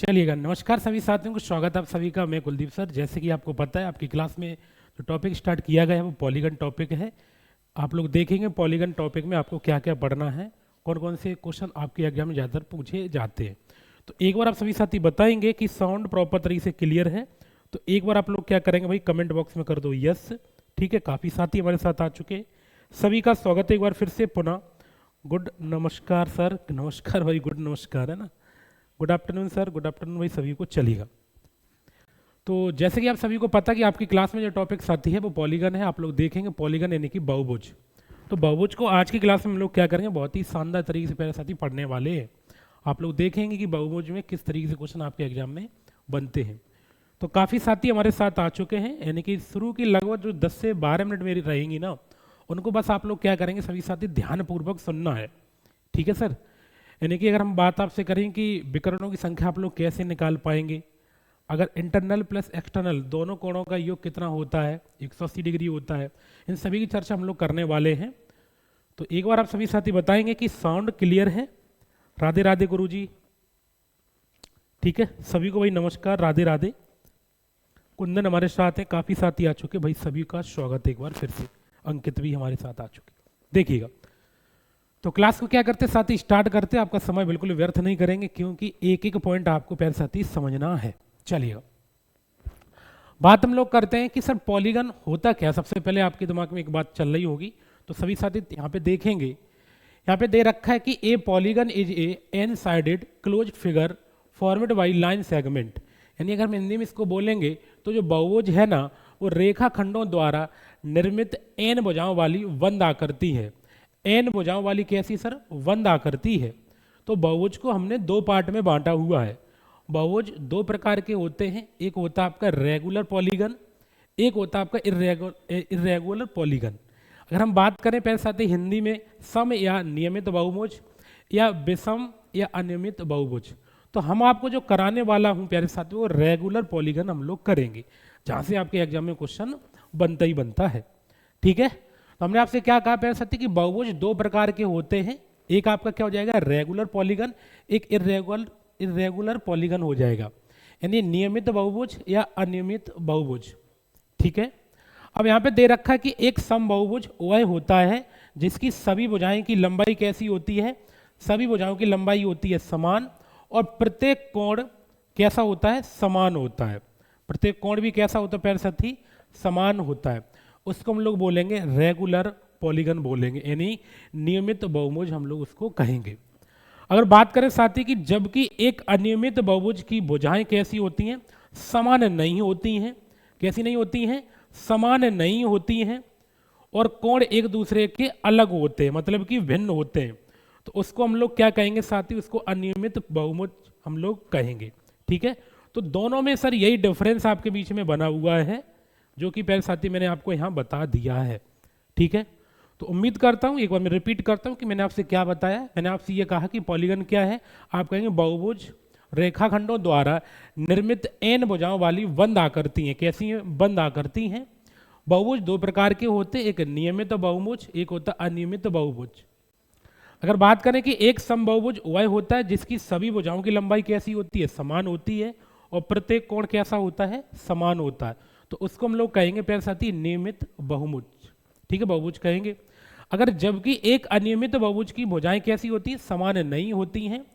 चलिएगा। नमस्कार सभी साथियों को, स्वागत आप सभी का। मैं कुलदीप सर। जैसे कि आपको पता है, आपकी क्लास में जो टॉपिक स्टार्ट किया गया है वो पॉलीगन टॉपिक है। आप लोग देखेंगे पॉलीगन टॉपिक में आपको क्या क्या पढ़ना है, कौन कौन से क्वेश्चन आपके एग्जाम में ज़्यादातर पूछे जाते हैं। तो एक बार आप सभी साथी बताएंगे कि साउंड प्रॉपर तरीके से क्लियर है। तो एक बार आप लोग क्या करेंगे भाई, कमेंट बॉक्स में कर दो यस। ठीक है, काफ़ी साथी हमारे साथ आ चुके हैं। सभी का स्वागत है एक बार फिर से पुनः। गुड नमस्कार सर, नमस्कार भाई, गुड नमस्कार है ना। Good afternoon sir, good afternoon भाई सभी को। चलेगा। तो जैसे कि आप सभी को पता कि आपकी क्लास में जो टॉपिक्स आती है वो पॉलीगन है। आप लोग देखेंगे पॉलीगन यानी कि बहुभुज। तो बहुभुज को आज की क्लास में हम लोग क्या करेंगे, बहुत ही शानदार तरीके से पहले साथी पढ़ने वाले हैं। आप लोग देखेंगे कि बहुभुज में किस तरीके से क्वेश्चन आपके एग्जाम में बनते हैं। तो काफ़ी साथी हमारे साथ आ चुके हैं, यानी कि शुरू की लगभग जो 10 से 12 मिनट मेरी रहेंगी ना, उनको बस आप लोग क्या करेंगे, सभी साथी ध्यानपूर्वक सुनना है। ठीक है सर। यानी कि अगर हम बात आपसे करें कि विकर्णों की संख्या आप लोग कैसे निकाल पाएंगे, अगर इंटरनल प्लस एक्सटर्नल दोनों कोणों का योग कितना होता है, 180 डिग्री होता है, इन सभी की चर्चा हम लोग करने वाले हैं। तो एक बार आप सभी साथी बताएंगे कि साउंड क्लियर है। राधे राधे गुरुजी। ठीक है, सभी को भाई नमस्कार, राधे राधे। कुंदन हमारे साथ हैं, काफ़ी साथी आ चुके भाई, सभी का स्वागत है एक बार फिर से। अंकित भी हमारे साथ आ चुके। देखिएगा, तो क्लास को क्या करते साथी, स्टार्ट करते। आपका समय बिल्कुल व्यर्थ नहीं करेंगे, क्योंकि एक एक पॉइंट आपको पहले साथी समझना है। चलिए, बात हम लोग करते हैं कि सर पॉलीगन होता क्या। सबसे पहले आपके दिमाग में एक बात चल रही होगी, तो सभी साथी यहाँ पे देखेंगे, यहाँ पे दे रखा है कि a polygon is a n sided closed figure formed by line segment. यानी अगर हम हिंदी में इसको बोलेंगे तो जो बहुभुज है ना, वो रेखा खंडों द्वारा निर्मित एन भुजाओं वाली वंद आकृति है। एन भुजाओं वाली कैसी सर, वंद आकृति है। तो बहुभुज को हमने दो पार्ट में बांटा हुआ है। बहुभुज दो प्रकार के होते हैं, एक होता है आपका रेगुलर पॉलीगन, एक होता है आपका इर्रेगुलर पॉलीगन। अगर हम बात करें पहले साथी हिंदी में सम या नियमित बहुभुज या विषम या अनियमित बहुभुज, तो हम आपको जो कराने वाला हूं प्यारे साथी वो रेगुलर पॉलीगन हम लोग करेंगे, जहां से आपके एग्जाम में क्वेश्चन बनता ही बनता है। ठीक है, तो हमने आपसे क्या कहा प्यारे साथी कि बहुभुज दो प्रकार के होते हैं। एक आपका क्या हो जाएगा, रेगुलर पॉलीगन, एक इर्रेगुलर पॉलीगन हो जाएगा, यानी नियमित बहुभुज या अनियमित बहुभुज। ठीक है, अब यहाँ पे दे रखा है कि एक समबाहुभुज वह होता है जिसकी सभी भुजाएं की लंबाई कैसी होती है, सभी भुजाओं की लंबाई होती है समान, और प्रत्येक कोण कैसा होता है, समान होता है। प्रत्येक कोण भी कैसा होता है प्यारे साथी, समान होता है। उसको हम लोग बोलेंगे रेगुलर पॉलीगन बोलेंगे, यानी नियमित बहुभुज हम लोग उसको कहेंगे। अगर बात करें साथी कि जबकि एक अनियमित बहुभुज की भुजाएं कैसी होती हैं, समान नहीं होती हैं। कैसी नहीं होती हैं, समान नहीं होती हैं, और कोण एक दूसरे के अलग होते हैं, मतलब कि भिन्न होते हैं। तो उसको हम लोग क्या कहेंगे साथी, उसको अनियमित बहुभुज हम लोग कहेंगे। ठीक है, तो दोनों में सर यही डिफरेंस आपके बीच में बना हुआ है, जो कि पहले साथी मैंने आपको यहाँ बता दिया है। ठीक है, तो उम्मीद करता हूँ, एक बार मैं रिपीट करता हूँ कि मैंने आपसे क्या बताया। मैंने आपसे ये कहा कि पॉलीगन क्या है, आप कहेंगे बहुभुज रेखाखंडों द्वारा निर्मित एन भुजाओं वाली बंद आकृति हैं। कैसी हैं, बंद आकृति हैं। बहुभुज दो प्रकार के होते हैं, एक नियमित बहुभुज, एक होता अनियमित बहुभुज। अगर बात करें कि एक समबाहुभुज वह होता है जिसकी सभी भुजाओं की लंबाई कैसी होती है, समान होती है, और प्रत्येक कोण कैसा होता है, समान होता है। तो उसको हम लोग कहेंगे प्यारे साथी नियमित बहुभुज। ठीक है, बहुभुज कहेंगे। अगर जबकि एक अनियमित बहुभुज की भुजाएं कैसी होती हैं, समान नहीं होती हैं,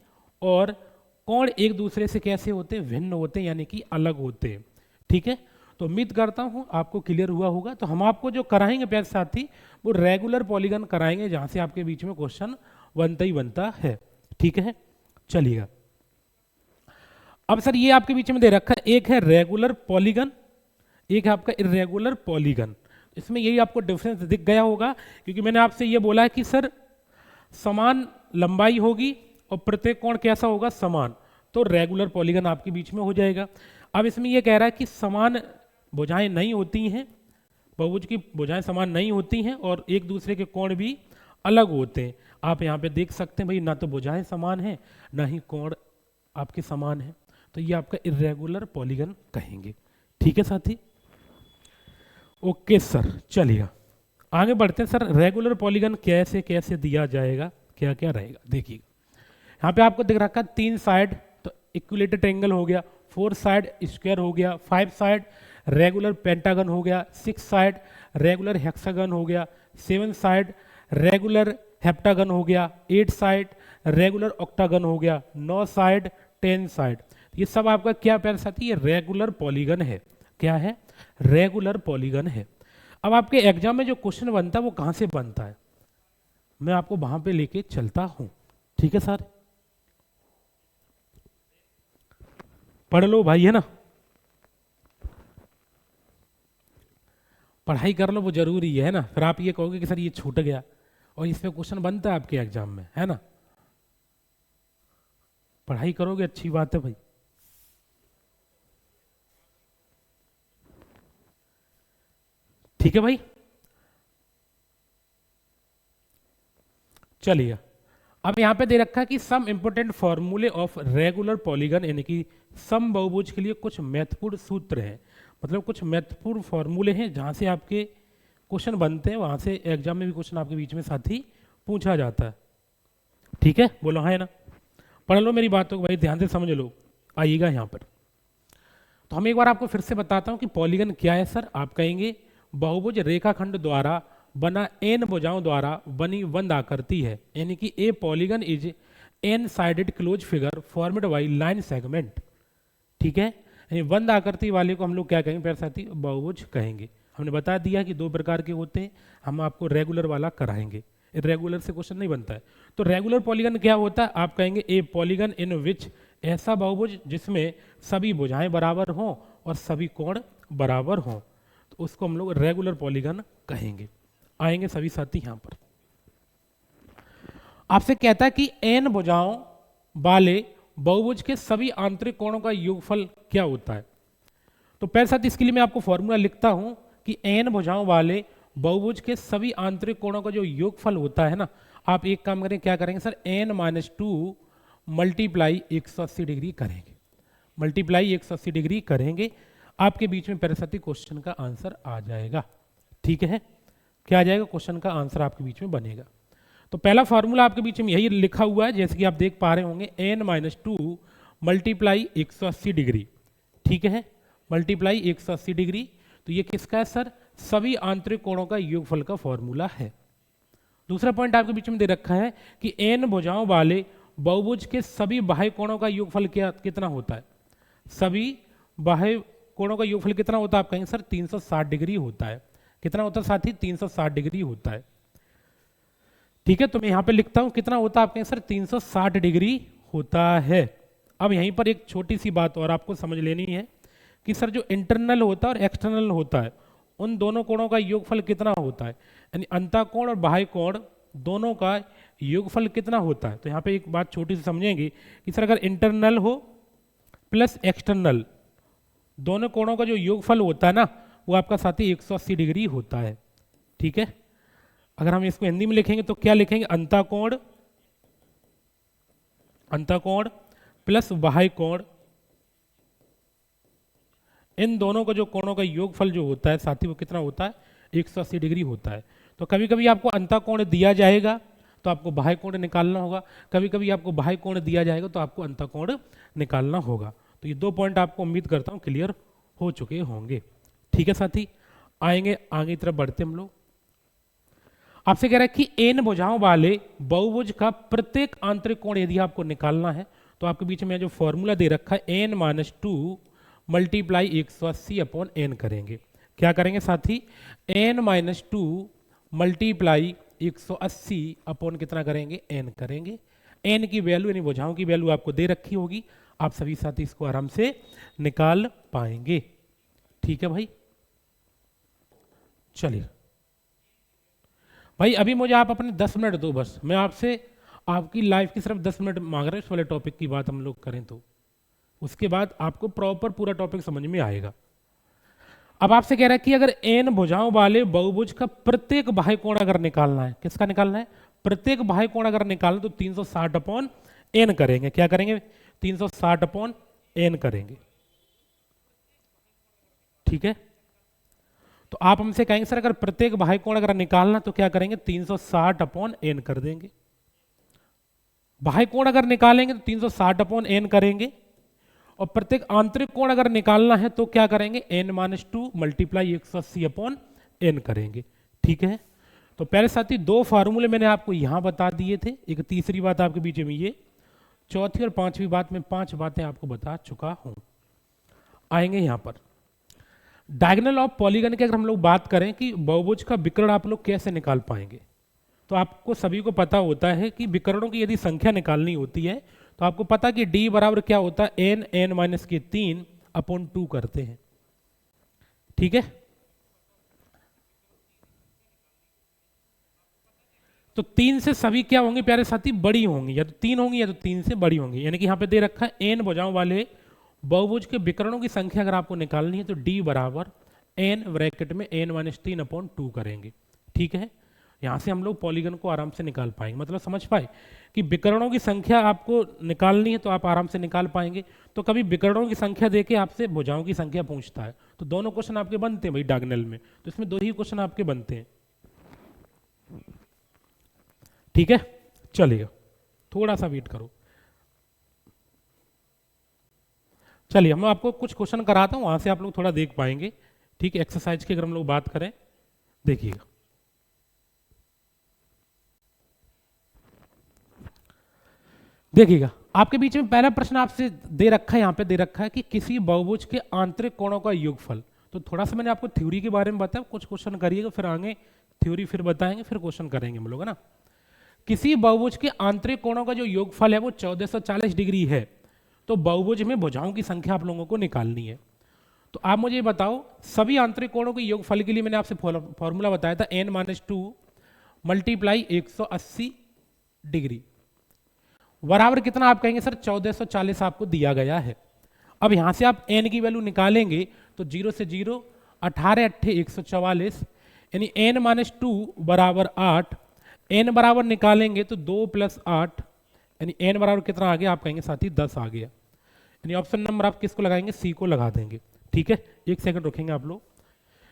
और कोण एक दूसरे से कैसे होते हैं, भिन्न होते हैं, यानी कि अलग होते हैं। ठीक है, तो उम्मीद करता हूं आपको क्लियर हुआ होगा। तो हम आपको जो कराएंगे प्यारे साथी वो रेगुलर पॉलीगन कराएंगे, जहां से आपके बीच में क्वेश्चन बनता ही बनता है। ठीक है, चलिएगा। अब सर ये आपके बीच में दे रखा है, एक है रेगुलर पॉलीगन, एक है आपका इर्रेगुलर पॉलीगन। इसमें यही आपको डिफरेंस दिख गया होगा, क्योंकि मैंने आपसे ये बोला है कि सर समान लंबाई होगी और प्रत्येक कोण कैसा होगा, समान, तो रेगुलर पॉलीगन आपके बीच में हो जाएगा। अब इसमें यह कह रहा है कि समान भुजाएं नहीं होती हैं, बहुभुज की भुजाएं समान नहीं होती हैं, और एक दूसरे के कोण भी अलग होते हैं। आप यहाँ पे देख सकते हैं भाई, ना तो भुजाएं समान हैं, ना ही कोण आपके समान है, तो ये आपका इर्रेगुलर पॉलीगन कहेंगे। ठीक है साथी, ओके सर। चलिएगा आगे बढ़ते हैं। सर रेगुलर पॉलीगन कैसे कैसे दिया जाएगा, क्या क्या रहेगा, देखिए यहाँ पे आपको दिख रखा है 3 साइड। तो इक्विलेटरल ट्रायंगल हो गया, 4 साइड स्क्वायर हो गया, 5 साइड रेगुलर पेंटागन हो गया, 6 साइड रेगुलर हेक्सागन हो गया, 7 साइड रेगुलर हेप्टागन हो गया, 8 साइड रेगुलर ऑक्टागन हो गया, 9 साइड 10 साइड। ये सब आपका क्या प्यार साथी, ये रेगुलर पॉलीगन है। क्या है? रेगुलर पॉलीगन है। अब आपके एग्जाम में जो क्वेश्चन बनता है वो कहां से बनता है, मैं आपको वहां पे लेके चलता हूं। ठीक है सर, पढ़ लो भाई, है ना, पढ़ाई कर लो, वो जरूरी है ना। फिर आप ये कहोगे कि सर ये छूट गया, और इसमें क्वेश्चन बनता है आपके एग्जाम में, है ना। पढ़ाई करोगे अच्छी बात है भाई। ठीक है भाई, चलिए अब यहां पे दे रखा है कि सम इंपोर्टेंट फॉर्मूले ऑफ रेगुलर पॉलीगन, यानी कि सम बहुभुज के लिए कुछ महत्वपूर्ण सूत्र हैं, मतलब कुछ महत्वपूर्ण फॉर्मूले हैं जहां से आपके क्वेश्चन बनते हैं, वहां से एग्जाम में भी क्वेश्चन आपके बीच में साथ ही पूछा जाता है। ठीक है, बोलो हाँ है ना। पढ़ लो मेरी बातों को भाई, ध्यान से समझ लो। आइएगा यहाँ पर, तो हम एक बार आपको फिर से बताता हूँ कि पॉलीगन क्या है सर। आप कहेंगे बहुभुज रेखाखंड द्वारा बना एन भुजाओं द्वारा बनी वंद आकृति है, यानी कि a polygon is an sided closed figure formed by line segment. ठीक है, यानी वंद आकृति वाले को हम लोग क्या कहेंगे प्यारे साथी, बहुभुज कहेंगे। हमने बता दिया कि 2 प्रकार के होते हैं, हम आपको रेगुलर वाला कराएंगे, रेगुलर से क्वेश्चन नहीं बनता है। तो रेगुलर पॉलीगन क्या होता है, आप कहेंगे ए पॉलीगन इन विच, ऐसा बहुभुज जिसमें सभी भुजाएं बराबर हों और सभी कोण बराबर हों, तो उसको हम लोग रेगुलर पॉलीगन कहेंगे। आएंगे सभी साथी यहां पर। आपसे कहता है कि एन भुजाओं वाले बहुभुज के सभी आंतरिक कोणों का योगफल क्या होता है। तो पहले साथ इसके लिए मैं आपको फॉर्मूला लिखता हूं कि एन भुजाओं वाले बहुभुज के सभी आंतरिक कोणों का जो योगफल होता है ना, आप एक काम करें, क्या करेंगे सर, n-2 मल्टीप्लाई 180 डिग्री करेंगे, मल्टीप्लाई 180 डिग्री करेंगे, आपके बीच में पैरासाथी क्वेश्चन का आंसर आ जाएगा। ठीक है, क्या आ जाएगा, क्वेश्चन का आंसर आपके बीच में बनेगा। तो पहला फार्मूला आपके बीच में यही लिखा हुआ है, जैसे कि आप देख पा रहे होंगे, n-2 मल्टीप्लाई 180 डिग्री। ठीक है, मल्टीप्लाई 180 डिग्री, तो ये किसका है सर, सभी आंतरिक कोणों का योगफल का फॉर्मूला है। दूसरा पॉइंट आपके बीच में दे रखा है कि एन भुजाओं वाले बहुभुज के सभी बाह्य कोणों का योगफल कितना होता है, सभी बाह्य कोणों का योगफल कितना होता है, आप कहेंगे सर 360 डिग्री होता है। कितना होता है साथी, 360 डिग्री होता है। ठीक है, तो मैं यहां पे लिखता हूं कितना होता है, आप कहेंगे सर 360 डिग्री होता है। अब यहीं पर एक छोटी सी बात और आपको समझ लेनी है कि सर जो इंटरनल होता है और एक्सटर्नल होता है, उन दोनों कोणों का योगफल कितना होता है, यानी अंतःकोण और बाह्य कोण दोनों का योगफल कितना होता है। तो यहाँ पे एक बात छोटी सी समझेंगे कि सर अगर इंटरनल हो प्लस एक्सटर्नल, दोनों कोणों का जो योगफल होता है ना, वो आपका साथी 180 डिग्री होता है। ठीक है, अगर हम इसको हिंदी में लिखेंगे तो क्या लिखेंगे, अंतःकोण, अंतःकोण प्लस बाह्य कोण, इन दोनों का जो कोणों का योगफल जो होता है साथी वो कितना होता है, 180 डिग्री होता है। तो कभी कभी आपको अंतःकोण दिया जाएगा तो आपको बाह्य कोण निकालना होगा, कभी कभी आपको बाह्य कोण दिया जाएगा तो आपको अंतःकोण निकालना होगा। तो ये 2 पॉइंट आपको उम्मीद करता हूँ क्लियर हो चुके होंगे। ठीक है साथी, आएंगे आगे तरफ बढ़ते हम लोग। आपसे कह रहा है कि एन भुजाओं वाले बहुभुज का प्रत्येक आंतरिक कोण यदि आपको निकालना है, तो आपके बीच में जो फॉर्मूला दे रखा है n-2 मल्टीप्लाई 180 अपॉन एन करेंगे। क्या करेंगे साथी, n-2 मल्टीप्लाई 180 अपॉन कितना करेंगे, एन करेंगे। एन की वैल्यू यानी भुजाओं की वैल्यू आपको दे रखी होगी, आप सभी साथी इसको आराम से निकाल पाएंगे। ठीक है भाई, चलिए भाई अभी मुझे आप अपने 10 मिनट दो बस, मैं आपसे आपकी लाइफ की सिर्फ 10 मिनट मांग रहा हूं, इस वाले टॉपिक की बात हम लोग करें तो उसके बाद आपको प्रॉपर पूरा टॉपिक समझ में आएगा। अब आपसे कह रहा है कि अगर एन भुजाओं वाले बहुभुज का प्रत्येक बाह्य कोण अगर निकालना है, किसका निकालना है, प्रत्येक बाह्य कोण अगर निकालना तो 360 अपॉन एन करेंगे। क्या करेंगे, 360 अपॉन एन करेंगे। ठीक है, तो आप हमसे कहेंगे सर अगर प्रत्येक बाह्य कोण अगर निकालना तो क्या करेंगे, 360 अपॉन एन कर देंगे। बाह्य कोण अगर निकालेंगे तो 360 अपॉन एन करेंगे। और प्रत्येक आंतरिक कोण अगर निकालना है तो क्या करेंगे, n-2 मल्टीप्लाई 180 अपॉन n करेंगे। ठीक है, तो पहले साथी दो फार्मूले मैंने आपको यहां बता दिए थे, एक तीसरी बात आपके बीच में ये, चौथी और पांचवी बात में 5 बातें आपको बता चुका हूं। आएंगे यहां पर डायगोनल ऑफ पॉलीगन की अगर हम लोग बात करें कि बहुभुज का विकर्ण आप लोग कैसे निकाल पाएंगे, तो आपको सभी को पता होता है कि विकर्णों की यदि संख्या निकालनी होती है तो आपको पता कि d बराबर क्या होता है, n माइनस के 3 अपॉन 2 करते हैं। ठीक है, तो 3 से सभी क्या होंगे प्यारे साथी, बड़ी होंगी, या तो 3 होंगी या तो 3 से बड़ी होंगी। यानी कि यहां पे दे रखा है n भुजाओं वाले बहुभुज के विकर्णों की संख्या अगर आपको निकालनी है तो d बराबर n ब्रैकेट में n माइनस 3 अपॉन 2 करेंगे। ठीक है, यहां से हम लोग पॉलीगन को आराम से निकाल पाएंगे, मतलब समझ पाए कि विकर्णों की संख्या आपको निकालनी है तो आप आराम से निकाल पाएंगे। तो कभी विकर्णों की संख्या देके आपसे भुजाओं की संख्या पूछता है तो दोनों क्वेश्चन आपके बनते हैं भाई डायगोनल में, तो इसमें दो ही क्वेश्चन आपके बनते हैं। ठीक है, चलिएगा थोड़ा सा वेट करो। चलिए मैं आपको कुछ क्वेश्चन कराता हूं, वहां से आप लोग थोड़ा देख पाएंगे। ठीक है, एक्सरसाइज की अगर हम लोग बात करें, देखिएगा देखिएगा आपके बीच में पहला प्रश्न आपसे दे रखा है, यहां पे दे रखा है कि किसी बहुभुज के आंतरिक कोणों का योगफल। तो थोड़ा सा मैंने आपको थ्योरी के बारे में बताया, कुछ क्वेश्चन करिएगा फिर आगे थ्योरी फिर बताएंगे, फिर क्वेश्चन करेंगे हम लोग, है ना। किसी बहुभुज के आंतरिक कोणों का जो योगफल है वो 1440 डिग्री है, तो बहुभुज में भुजाओं की संख्या आप लोगों को निकालनी है। तो आप मुझे बताओ सभी आंतरिक कोणों के योगफल के लिए मैंने आपसे फॉर्मूला बताया था n-2 मल्टीप्लाई 180 डिग्री बराबर कितना, आप कहेंगे सर 1440 आपको दिया गया है। अब यहां से आप n की वैल्यू निकालेंगे तो 0 से 0, 18 अट्ठे 144, यानी n-2 बराबर 8, n बराबर निकालेंगे तो 2 + 8, यानी n बराबर कितना आ गया, आप कहेंगे साथी 10 आ गया। यानी ऑप्शन नंबर आप किसको लगाएंगे, सी को लगा देंगे। ठीक है, एक सेकंड रुकेंगे आप लोग,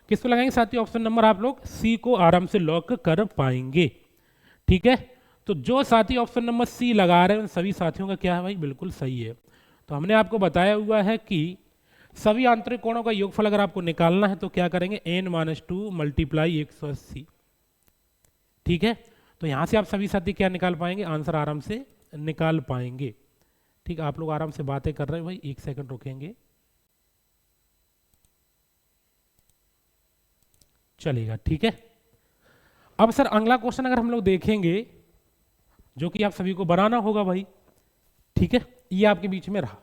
किसको लगाएंगे साथी, ऑप्शन नंबर आप लोग सी को आराम से लॉक कर पाएंगे। ठीक है, तो जो साथी ऑप्शन नंबर सी लगा रहे हैं उन सभी साथियों का क्या है भाई, बिल्कुल सही है। तो हमने आपको बताया हुआ है कि सभी आंतरिक कोणों का योगफल अगर आपको निकालना है तो क्या करेंगे, n-2 मल्टीप्लाई 180। ठीक है, तो यहां से आप सभी साथी क्या निकाल पाएंगे, आंसर आराम से निकाल पाएंगे। ठीक, आप लोग आराम से बातें कर रहे हैं भाई, एक सेकंड रुकेंगे, चलेगा। ठीक है, अब सर अगला क्वेश्चन अगर हम लोग देखेंगे जो कि आप सभी को बनाना होगा भाई। ठीक है, ये आपके बीच में रहा।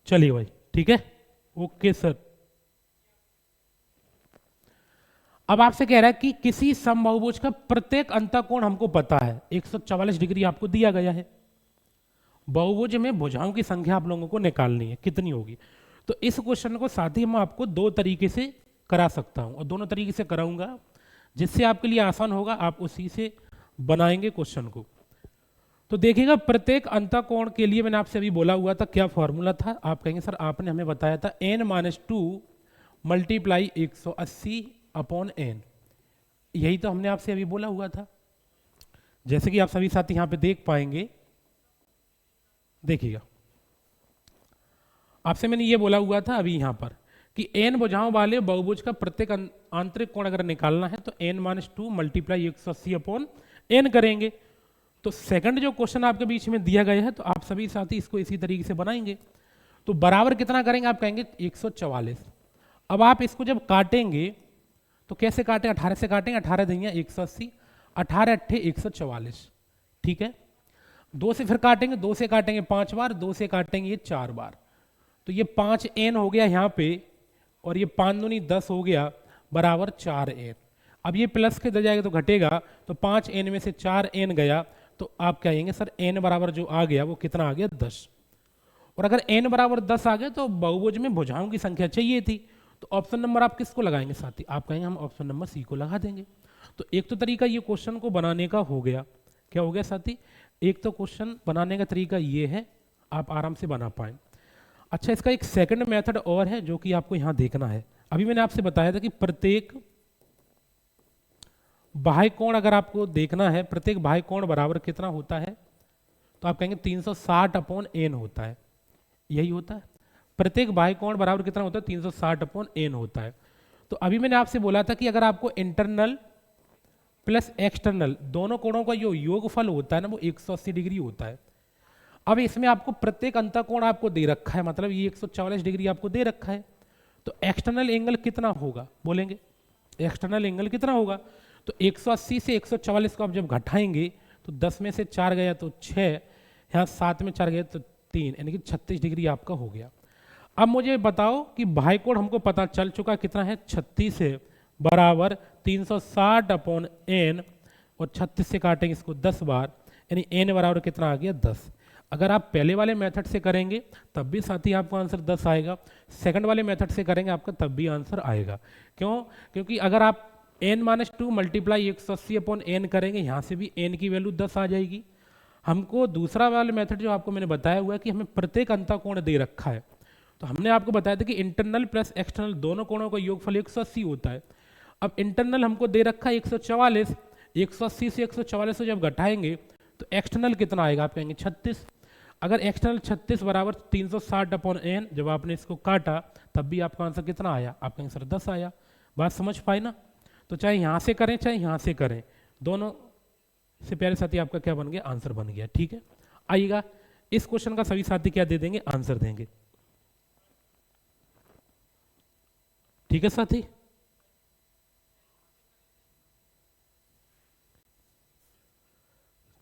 चलिए भाई, ठीक है, ओके सर। अब आपसे कह रहा है कि किसी समबाहुभुज का प्रत्येक अंतःकोण हमको पता है 144 डिग्री आपको दिया गया है, बहुभुज में भुजाओं की संख्या आप लोगों को निकालनी है, कितनी होगी। तो इस क्वेश्चन को साथ ही मैं आपको दो तरीके से करा सकता हूं और दोनों तरीके से कराऊंगा, जिससे आपके लिए आसान होगा, आप उसी से बनाएंगे क्वेश्चन को। तो देखिएगा प्रत्येक अंतःकोण के लिए मैंने आपसे अभी बोला हुआ था, क्या फॉर्मूला था, आप कहेंगे सर आपने हमें बताया था n-2 मल्टीप्लाई 180 अपॉन n, यही तो हमने आपसे अभी बोला हुआ था। जैसे कि आप सभी साथी यहां पे देख पाएंगे, देखिएगा आपसे मैंने ये बोला हुआ था अभी यहां पर कि n भुजाओं वाले बहुभुज का प्रत्येक आंतरिक कोण अगर निकालना है तो n-2 मल्टीप्लाई 180 अपॉन n करेंगे। तो सेकंड जो क्वेश्चन आपके बीच में दिया गया है तो आप सभी साथी इसको इसी तरीके से बनाएंगे। तो बराबर कितना करेंगे, आप कहेंगे 144। अब आप इसको जब काटेंगे तो कैसे काटें, 18 से काटेंगे, 18 देंगे 180, 18 अट्ठे 144। ठीक है, 2 से फिर काटेंगे, 2 से काटेंगे 5 बार, 2 से काटेंगे ये 4 बार, तो ये 5n हो गया यहाँ पे, और ये 5 दूनी 10 हो गया बराबर 4n। अब ये प्लस के जाएगा तो घटेगा, तो 5n में से 4n गया, तो आप कहेंगे सर n बराबर जो आ गया वो कितना आ गया, 10। और अगर n बराबर 10 आ गया तो बहुभुज में भुजाओं की संख्या चाहिए थी, तो ऑप्शन नंबर आप किसको लगाएंगे साथी, आप कहेंगे हम ऑप्शन नंबर सी को लगा देंगे। तो एक तो तरीका ये क्वेश्चन को बनाने का हो गया, क्या हो गया साथी, एक तो क्वेश्चन बनाने का तरीका ये है, आप आराम से बना पाए। अच्छा, इसका एक सेकंड मेथड और है जो कि आपको यहां देखना है। अभी मैंने आपसे बताया था कि प्रत्येक बाह्य कोण अगर आपको देखना है, प्रत्येक बाह्य कोण बराबर कितना होता है, तो आप कहेंगे 360 अपॉन एन होता है, यही होता है। प्रत्येक बाह्य कोण बराबर कितना होता है, 360 अपॉन एन होता है। तो अभी मैंने आपसे बोला था कि अगर आपको इंटरनल प्लस एक्सटर्नल दोनों कोणों का जो योगफल होता है ना, वो 180 डिग्री होता है। अब इसमें आपको प्रत्येक अंतःकोण आपको दे रखा है, मतलब ये 144 डिग्री आपको दे रखा है। तो एक्सटर्नल एंगल कितना होगा बोलेंगे, एक्सटर्नल एंगल कितना होगा, तो 180 से 144 को आप जब घटाएंगे तो 10 में से 4 गया तो 6, यहाँ 7 में 4 गया तो 3, यानी कि 36 डिग्री आपका हो गया। अब मुझे बताओ कि बाह्य कोण हमको पता चल चुका कितना है, 36 है बराबर 360 अपॉन एन, और 36 से काटेंगे इसको 10 बार, यानी एन बराबर कितना आ गया 10। अगर आप पहले वाले मेथड से करेंगे तब भी साथ ही आपको आंसर 10 आएगा, सेकंड वाले मेथड से करेंगे आपका तब भी आंसर आएगा। क्यों, क्योंकि अगर आप n-2 मल्टीप्लाई 180 अपॉन एन करेंगे, यहाँ से भी n की वैल्यू 10 आ जाएगी। हमको दूसरा वाला मेथड जो आपको मैंने बताया हुआ है कि हमें प्रत्येक अंतःकोण दे रखा है, तो हमने आपको बताया था कि इंटरनल प्लस एक्सटर्नल दोनों कोणों का योगफल 180 होता है। अब इंटरनल हमको दे रखा है 144, 180 से 144 जब घटाएंगे तो एक्सटर्नल कितना आएगा, आप कहेंगे 36। अगर एक्सटर्नल 36 बराबर 360 अपॉन एन, जब आपने इसको काटा तब भी आपका आंसर कितना आया, आपका आंसर 10 आया। बात समझ पाए ना। तो चाहे यहाँ से करें चाहे यहाँ से करें, दोनों से प्यारे साथी आपका क्या बन गया, आंसर बन गया। ठीक है, आइएगा इस क्वेश्चन का सभी साथी क्या दे देंगे, आंसर देंगे। ठीक है साथी,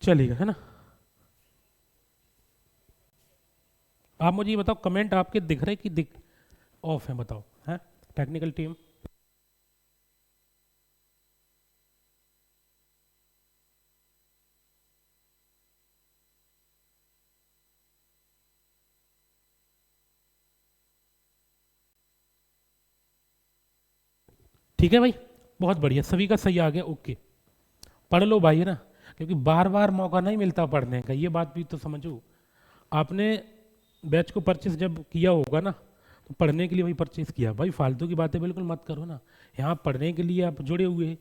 चलेगा है ना। आप मुझे ये बताओ, कमेंट आपके दिख रहे कि दिख ऑफ है, बताओ है टेक्निकल टीम। ठीक है भाई, बहुत बढ़िया, सभी का सही आ गया, ओके। पढ़ लो भाई है ना, क्योंकि बार बार मौका नहीं मिलता पढ़ने का, ये बात भी तो समझो। आपने बैच को परचेस जब किया होगा ना, तो पढ़ने के लिए वही परचेस किया भाई, फालतू की बातें बिल्कुल मत करो ना। यहाँ पढ़ने के लिए आप जुड़े हुए हैं,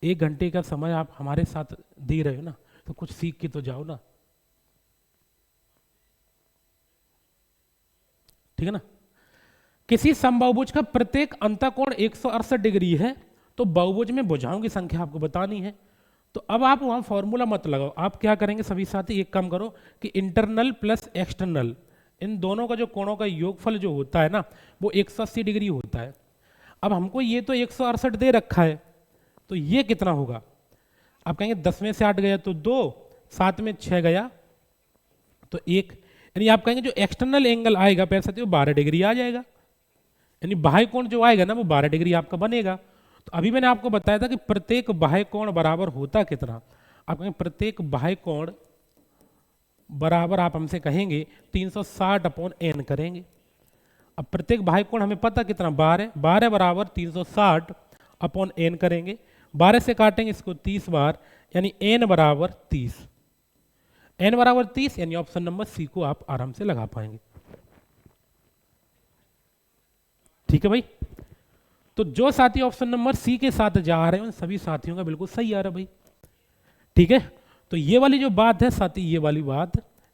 1 घंटे का समय आप हमारे साथ दे रहे हो ना, तो कुछ सीख के तो जाओ ना। ठीक है ना। किसी समबाहुभुज का प्रत्येक अंतःकोण 168 डिग्री है, तो बहुभुज में भुजाओं की संख्या आपको बतानी है। तो अब आप वहां फॉर्मूला मत लगाओ, आप क्या करेंगे सभी साथी, एक काम करो कि इंटरनल प्लस एक्सटर्नल इन दोनों का जो कोणों का योगफल जो होता है ना, वो 180 डिग्री होता है। अब हमको ये तो 168 दे रखा है, तो ये कितना होगा, आप कहेंगे 10 में से 8 गया तो 2, 7 में 6 गया तो 1, यानी आप कहेंगे जो एक्सटर्नल एंगल आएगा प्यारे साथी वो 12 डिग्री आ जाएगा, यानी बाह्य कोण जो आएगा ना वो 12 डिग्री आपका बनेगा। तो अभी मैंने आपको बताया था कि प्रत्येक बाह्य कोण बराबर होता कितना, आप कहेंगे प्रत्येक बाह्य कोण बराबर आप हमसे कहेंगे 360 अपॉन एन करेंगे। अब प्रत्येक बाह्य कोण हमें पता कितना 12, 12 बराबर 360 अपॉन एन करेंगे, 12 से काटेंगे इसको 30 बार, यानी एन बराबर 30, एन बराबर 30, यानी ऑप्शन नंबर सी को आप आराम से लगा पाएंगे। ठीक है भाई, तो जो साथी ऑप्शन नंबर सी के साथ जा रहे हैं उन सभी साथियों का बिल्कुल सही आ रहा है भाई। ठीक है, तो ये वाली जो बात है साथी,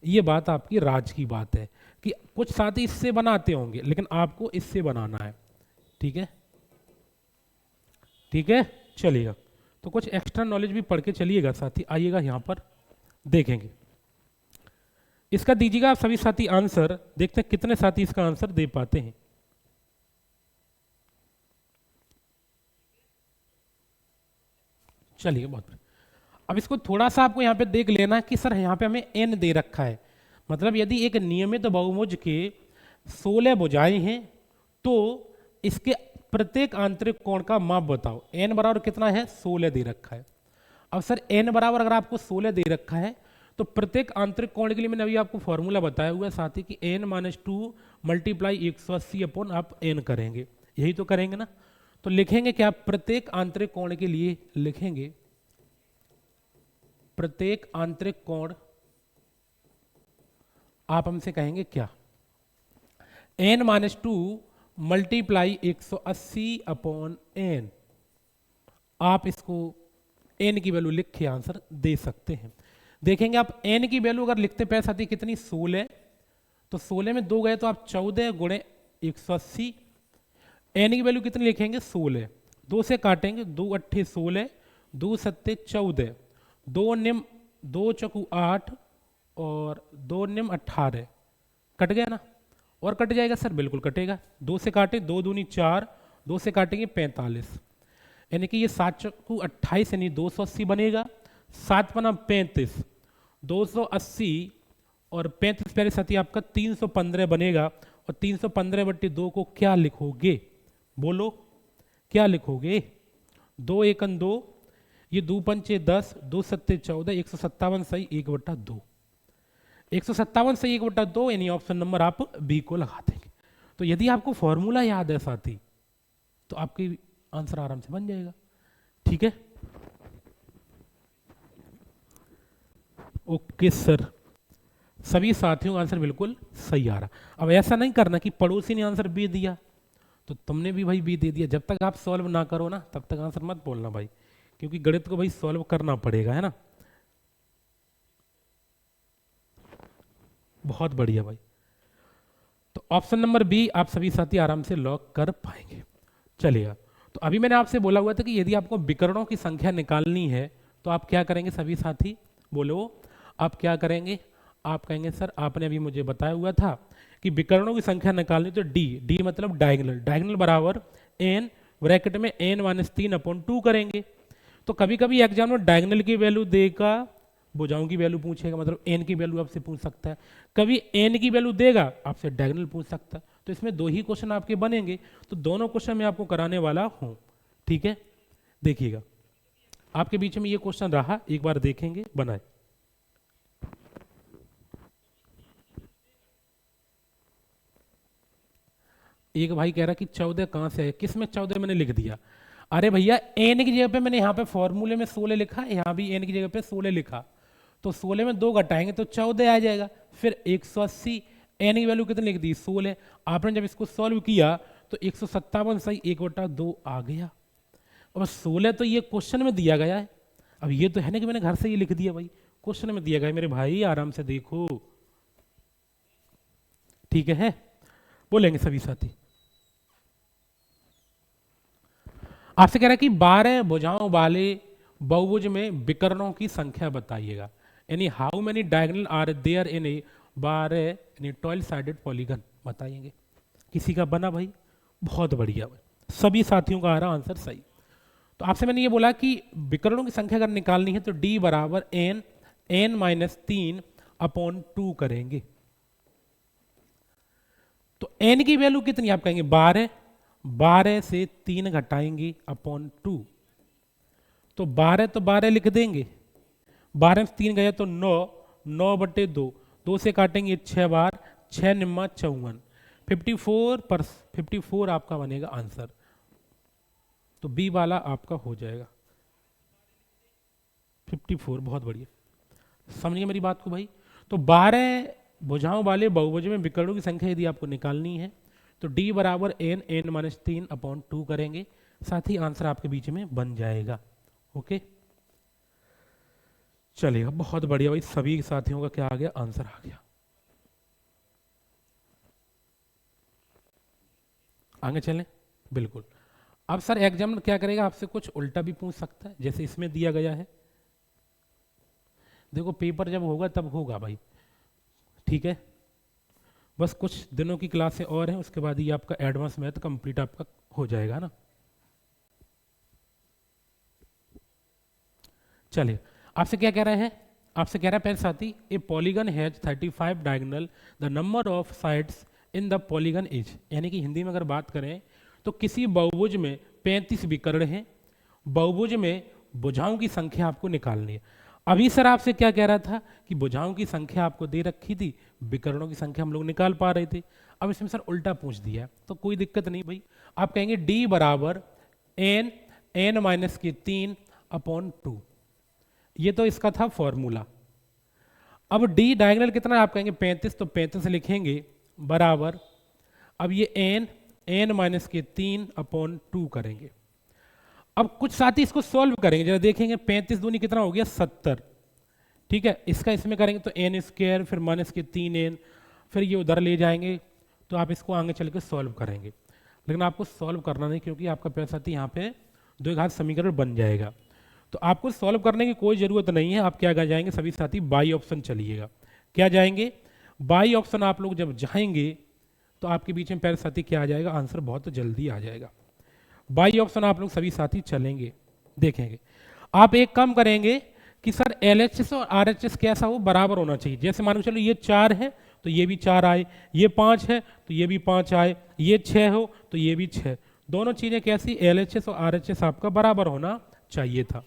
ये बात आपकी राज की बात है कि कुछ साथी इससे बनाते होंगे लेकिन आपको इससे बनाना है। ठीक है, ठीक है, चलिएगा। तो कुछ एक्स्ट्रा नॉलेज भी पढ़ के चलिएगा साथी, आइएगा यहां पर देखेंगे। इसका दीजिएगा आप सभी साथी आंसर, देखते हैं कितने साथी इसका आंसर दे पाते हैं। चलिए, बहुत बढ़िया। अब इसको थोड़ा सा आपको यहाँ पे देख लेना है कि सर यहाँ पे हमें n दे रखा है, मतलब यदि एक नियमित बहुभुज के 16 भुजाएं हैं तो इसके प्रत्येक आंतरिक कोण का माप बताओ। n बराबर कितना है, 16 दे रखा है। अब सर n बराबर अगर आपको 16 दे रखा है तो प्रत्येक आंतरिक कोण के लिए मैंने अभी आपको फॉर्मूला बताया हुआ है साथ ही कि n-2 मल्टीप्लाई 180 अपॉन आप n करेंगे, यही तो करेंगे ना। तो लिखेंगे क्या, प्रत्येक आंतरिक कोण के लिए लिखेंगे प्रत्येक आंतरिक कोण आप हमसे कहेंगे क्या, n-2 मल्टीप्लाई 180 अपॉन n। आप इसको एन की वैल्यू लिख के आंसर दे सकते हैं। देखेंगे आप एन की वैल्यू अगर लिखते पैर साथी कितनी 16, तो 16 में 2 गए तो आप 14 गुणे 180। एन की वैल्यू कितनी लिखेंगे 16, 2 से काटेंगे 2 अट्ठे 16, 2 सत्ते 14, 2 निम 2 चौकू 8 और 2 निम 18, कट गया ना। और कट जाएगा सर, बिल्कुल कटेगा। 2 से काटे 2 दूनी 4, 2 से काटेंगे 45, यानी कि ये 7 चौकू 28 यानी 280 बनेगा। 7 पना 35, 280 और 35 प्यारे साथी आपका 315 बनेगा। और 315/2 को क्या लिखोगे, बोलो क्या लिखोगे? 2 एकन 2, ये 2 पंचे 10, 2 सत्ते 14, 157 सही 1/2, 157 सही 1/2, यानी ऑप्शन नंबर आप बी को लगा देंगे। तो यदि आपको फॉर्मूला याद है साथी तो आपकी आंसर आराम से बन जाएगा। ठीक है, ओके सर, सभी साथियों का आंसर बिल्कुल सही आ रहा। अब ऐसा नहीं करना कि पड़ोसी ने आंसर बी दिया तो तुमने भी भाई बी दे दिया। जब तक आप सॉल्व ना करो ना तब तक आंसर मत बोलना भाई, क्योंकि गणित को भाई सॉल्व करना पड़ेगा, है ना। बहुत बढ़िया भाई, तो ऑप्शन नंबर बी आप सभी साथी आराम से लॉक कर पाएंगे। चलिएगा, तो अभी मैंने आपसे बोला हुआ था कि यदि आपको विकर्णों की संख्या निकालनी है तो आप क्या करेंगे सभी साथी, बोलो आप क्या करेंगे? आप कहेंगे सर आपने अभी मुझे बताया हुआ था कि विकर्णों की संख्या निकालनी तो डी, डी मतलब डायगोनल, डायगोनल बराबर एन ब्रैकेट में n-3/2 करेंगे। तो कभी कभी एग्जाम में डायगोनल की वैल्यू देगा, भुजाओं की वैल्यू पूछेगा, मतलब एन की वैल्यू आपसे पूछ सकता है। कभी एन की वैल्यू देगा आपसे डायगोनल पूछ सकता है। तो इसमें 2 ही क्वेश्चन आपके बनेंगे, तो दोनों क्वेश्चन मैं आपको कराने वाला हूं। ठीक है, देखिएगा आपके बीच में ये क्वेश्चन रहा, एक बार देखेंगे बनाए। एक भाई कह रहा कि 14 कहां से है, किस में 14 मैंने लिख दिया? अरे भैया एन की जगह पे मैंने यहाँ पे फॉर्मूले में 16 लिखा, यहाँ भी एन की जगह पे 16 लिखा, तो 16 में 2 घटाएंगे तो 14 आ जाएगा। फिर 180, एन की वैल्यू कितनी लिख दी 16, आपने जब इसको सॉल्व किया तो 157 सही 1/2 आ गया। अब 16 तो ये क्वेश्चन में दिया गया है, अब ये तो है ना कि मैंने घर से ये लिख दिया भाई, क्वेश्चन में दिया गया है मेरे भाई, आराम से देखो। ठीक है, बोलेंगे सभी साथी। आपसे कह रहा है कि 12 भुजाओं वाले बहुभुज में विकर्णों की संख्या बताइएगा, यानी how many diagonal are there in a 12 यानी 12 साइडेड पॉलीगन बताइएंगे। किसी का बना भाई? बहुत बढ़िया भाई, सभी साथियों का आ रहा आंसर सही। तो आपसे मैंने ये बोला कि विकर्णों की संख्या अगर निकालनी है तो d बराबर n-3/2 करेंगे। तो n की वैल्यू कितनी आप कहेंगे 12, 12 से 3 घटाएंगे अपॉन 2, तो 12 तो 12 लिख देंगे, 12 से 3 गया तो 9, 9/2, 2 से काटेंगे 6 बार, 6 निम्मा 54, 54 आपका बनेगा आंसर। तो बी वाला आपका हो जाएगा 54। बहुत बढ़िया, समझिए मेरी बात को भाई। तो 12 भुजाओं वाले बहुभुज में विकर्णों की संख्या यदि आपको निकालनी है तो d बराबर n-3/2 करेंगे, साथ ही आंसर आपके बीच में बन जाएगा। ओके, चलेगा, बहुत बढ़िया भाई, सभी साथियों का क्या आ गया, आंसर आ गया। आगे चलें, बिल्कुल। अब सर एग्जामिनर क्या करेगा, आपसे कुछ उल्टा भी पूछ सकता है, जैसे इसमें दिया गया है। देखो पेपर जब होगा तब होगा भाई, ठीक है, बस कुछ दिनों की क्लासें और हैं, उसके बाद ये आपका एडवांस मैथ कंप्लीट आपका हो जाएगा ना। चलिए, आपसे क्या कह रहे हैं, आपसे कह रहा है पहले साथी, ए polygon has 35 diagonal, the number of sides in the polygon is, यानी कि हिंदी में अगर बात करें तो किसी बहुभुज में 35 विकर्ण हैं, बहुभुज में भुजाओं की संख्या आपको निकालनी है। अभी सर आपसे क्या कह रहा था कि भुजाओं की संख्या आपको दे रखी थी, विकर्णों की संख्या हम लोग निकाल पा रहे थे। अब इसमें सर उल्टा पूछ दिया, तो कोई दिक्कत नहीं भाई, आप कहेंगे d बराबर n-3/2, ये तो इसका था फॉर्मूला। अब d डायगोनल कितना है आप कहेंगे 35, तो 35 लिखेंगे बराबर, अब ये n-3/2 करेंगे। अब कुछ साथी इसको सॉल्व करेंगे, जरा देखेंगे 35 दूनी कितना हो गया 70, ठीक है। इसका इसमें करेंगे तो एन स्क्वायर, फिर माइनस के 3n, फिर ये उधर ले जाएंगे, तो आप इसको आगे चल के सॉल्व करेंगे। लेकिन आपको सॉल्व करना नहीं, क्योंकि आपका प्यारे साथी यहाँ पे दो घात समीकरण बन जाएगा। तो आपको सॉल्व करने की कोई ज़रूरत नहीं है। आप क्या कर जाएंगे सभी साथी, बाई ऑप्शन चलिएगा। क्या जाएंगे, बाई ऑप्शन आप लोग जब जाएंगे तो आपके बीच में प्यारे साथी क्या आ जाएगा, आंसर बहुत जल्दी आ जाएगा। बाई ऑप्शन आप लोग सभी साथी चलेंगे, देखेंगे। आप एक काम करेंगे कि सर LHS और RHS कैसा हो, बराबर होना चाहिए। जैसे मान के चलो ये 4 है तो ये भी 4 आए, ये 5 है तो ये भी 5 आए, ये 6 हो तो ये भी 6, दोनों चीज़ें कैसी, LHS और RHS आपका बराबर होना चाहिए था।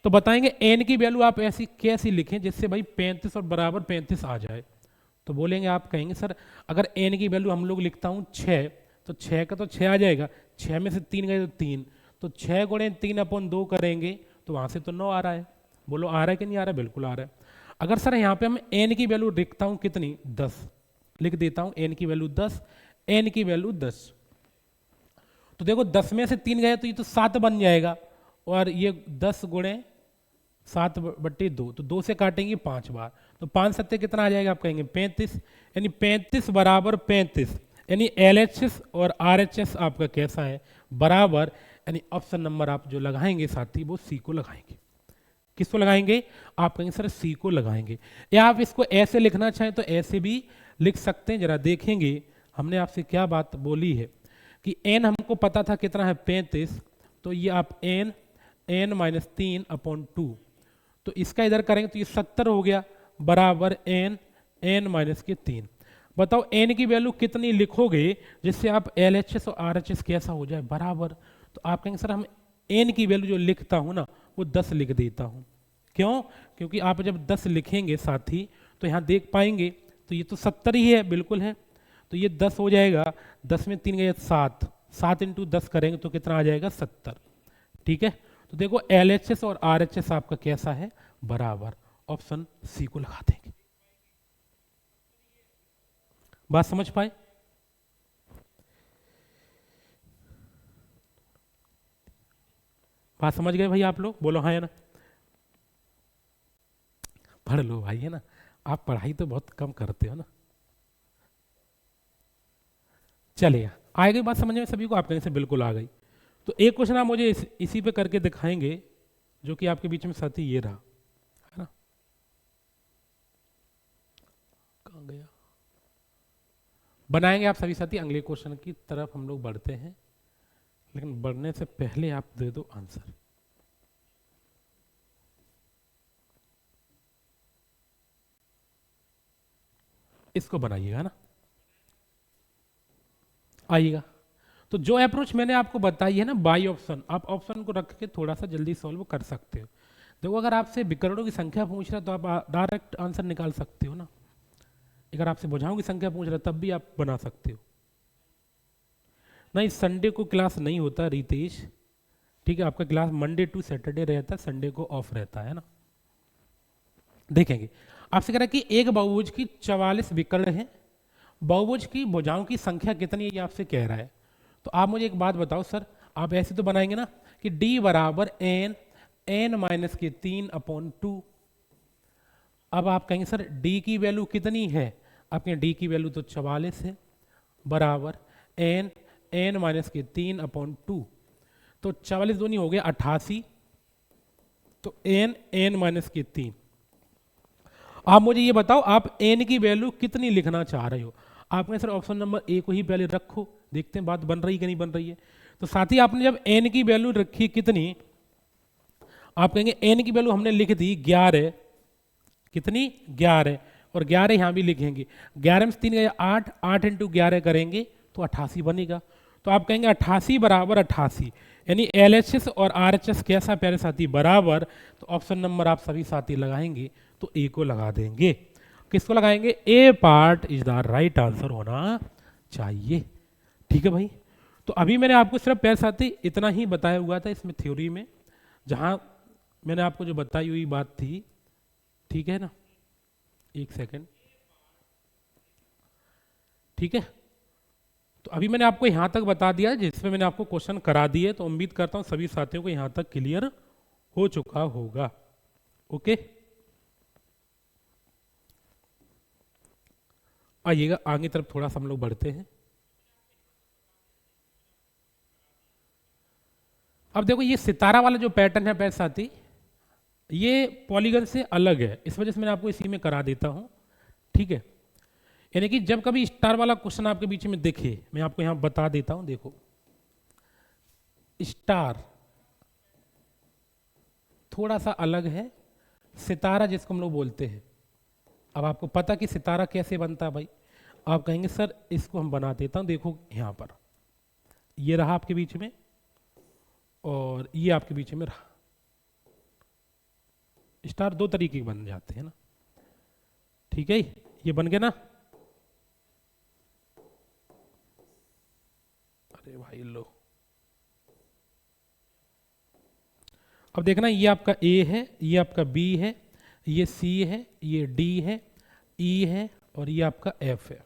तो बताएंगे n की वैल्यू आप ऐसी कैसी लिखें जिससे भाई 35 और बराबर 35 आ जाए। तो बोलेंगे, आप कहेंगे सर अगर n की वैल्यू हम लोग लिखता हूँ 6, तो 6 का तो 6 आ जाएगा, 6 में से 3 गए तो 3, तो 6 गुणे 3/2 करेंगे तो वहाँ से तो 9 आ रहा है। बोलो आ रहा है कि नहीं आ रहा है, बिल्कुल आ रहा है। अगर सर यहाँ पे हम n की वैल्यू लिखता हूँ कितनी 10, लिख देता हूँ n की वैल्यू 10, n की वैल्यू 10, तो देखो 10 में से 3 गए तो ये तो 7 बन जाएगा, और ये 10 गुणे 7/2, तो 2 से काटेंगे 5 बार, तो 5 सत्ते कितना आ जाएगा, आप कहेंगे 35, यानी 35 बराबर 35, यानी LHS और RHS आपका कैसा है, बराबर, यानी ऑप्शन नंबर आप जो लगाएंगे साथी वो सी को लगाएंगे। किसको लगाएंगे, आप कहेंगे सर सी को लगाएंगे। या आप इसको ऐसे लिखना चाहें तो ऐसे भी लिख सकते हैं। जरा देखेंगे हमने आपसे क्या बात बोली है कि n हमको पता था कितना है 35, तो ये आप n माइनस 3/2, तो इसका इधर करेंगे तो ये 70 हो गया, बराबर n माइनस के 3। बताओ n की वैल्यू कितनी लिखोगे जिससे आप LHS और RHS कैसा हो जाए, बराबर। तो आप कहेंगे सर हम n की वैल्यू जो लिखता हूं ना वो 10 लिख देता हूं। क्यों, क्योंकि आप जब 10 लिखेंगे साथी तो यहाँ देख पाएंगे तो ये तो 70 ही है, बिल्कुल है, तो ये 10 हो जाएगा, 10 में 3 गए 7, 7 इंटू 10 करेंगे तो कितना आ जाएगा 70, ठीक है। तो देखो LHS और RHS आपका कैसा है, बराबर, ऑप्शन सी को लगा देंगे। बात समझ पाए, बात समझ गए भाई आप लोग, बोलो हाँ या ना, पढ़ लो भाई, है ना, आप पढ़ाई तो बहुत कम करते हो ना। चलिए आ गई बात समझ में सभी को, आप कहीं से बिल्कुल आ गई। तो एक क्वेश्चन आप मुझे इसी पे करके दिखाएंगे जो कि आपके बीच में साथी ये रहा, है ना, कहाँ गया, बनाएंगे आप सभी साथी। अगले क्वेश्चन की तरफ हम लोग बढ़ते हैं, लेकिन बढ़ने से पहले आप दे दो आंसर। इसको बनाइएगा ना, आइएगा। तो जो अप्रोच मैंने आपको बताई है ना बाई ऑप्शन, आप ऑप्शन को रख के थोड़ा सा जल्दी सॉल्व कर सकते हो। देखो अगर आपसे विकर्णों की संख्या पूछ रहा है तो आप डायरेक्ट आंसर निकाल सकते हो ना, अगर आपसे भुजाओं की संख्या पूछ रहा है तब भी आप बना सकते हो। नहीं, संडे को क्लास नहीं होता रितेश, ठीक है, आपका क्लास मंडे टू सैटरडे रहता है, संडे को ऑफ रहता है ना। देखेंगे आपसे कह रहा है कि एक बहुभुज की 44 विकर्ण है, बहुभुज की भुजाओं की संख्या कितनी है ये आपसे कह रहा है। तो आप मुझे एक बात बताओ सर, आप ऐसे तो बनाएंगे ना कि d बराबर n माइनस के 3/2। अब आप कहेंगे सर d की वैल्यू कितनी है, आपके d की वैल्यू तो 44 है, बराबर n माइनस के 3/2, तो 44 दूनी हो गया 88, तो n माइनस के 3। आप मुझे ये बताओ आप n की वैल्यू कितनी लिखना चाह रहे हो। आपने सर ऑप्शन नंबर ए को ही पहले रखो, देखते हैं बात बन रही कि नहीं बन रही है। तो साथ ही आपने जब n की वैल्यू रखी कितनी, आप कहेंगे n की वैल्यू हमने लिख दी 11, कितनी 11, और 11 यहाँ भी लिखेंगे, 11 में 3 गया 8, 8 इंटू 11 करेंगे तो 88 बनेगा। तो आप कहेंगे 88 बराबर 88, यानी LHS और RHS कैसा प्यारे साथी, बराबर। तो ऑप्शन नंबर आप सभी साथी लगाएंगे तो ए को लगा देंगे। किसको लगाएंगे, A part is the right answer होना चाहिए, ठीक है भाई। तो अभी मैंने आपको सिर्फ प्यारे साथी इतना ही बताया हुआ था इसमें थ्योरी में, जहां मैंने आपको जो बताई हुई बात थी, ठीक है ना, एक सेकेंड, ठीक है। तो अभी मैंने आपको यहाँ तक बता दिया जिसमें मैंने आपको क्वेश्चन करा दिए, तो उम्मीद करता हूँ सभी साथियों को यहाँ तक क्लियर हो चुका होगा। ओके, आइएगा आगे तरफ थोड़ा सा हम लोग बढ़ते हैं। अब देखो ये सितारा वाला जो पैटर्न है बैच साथी, ये पॉलीगन से अलग है, इस वजह से मैंने आपको इसी में करा देता हूं। ठीक है, यानी कि जब कभी स्टार वाला क्वेश्चन आपके बीच में दिखे, मैं आपको यहां बता देता हूं। देखो स्टार थोड़ा सा अलग है, सितारा जिसको हम लोग बोलते हैं। अब आपको पता कि सितारा कैसे बनता है भाई, आप कहेंगे सर इसको हम बना देता हूं। देखो यहां पर ये रहा आपके बीच में और ये आपके बीच में रहा। स्टार दो तरीके के बन जाते हैं ना, ठीक है, ये बन गया ना। अरे भाई लो, अब देखना ये आपका ए है, ये आपका बी है, ये सी है, ये डी है, ई है और ये आपका एफ है।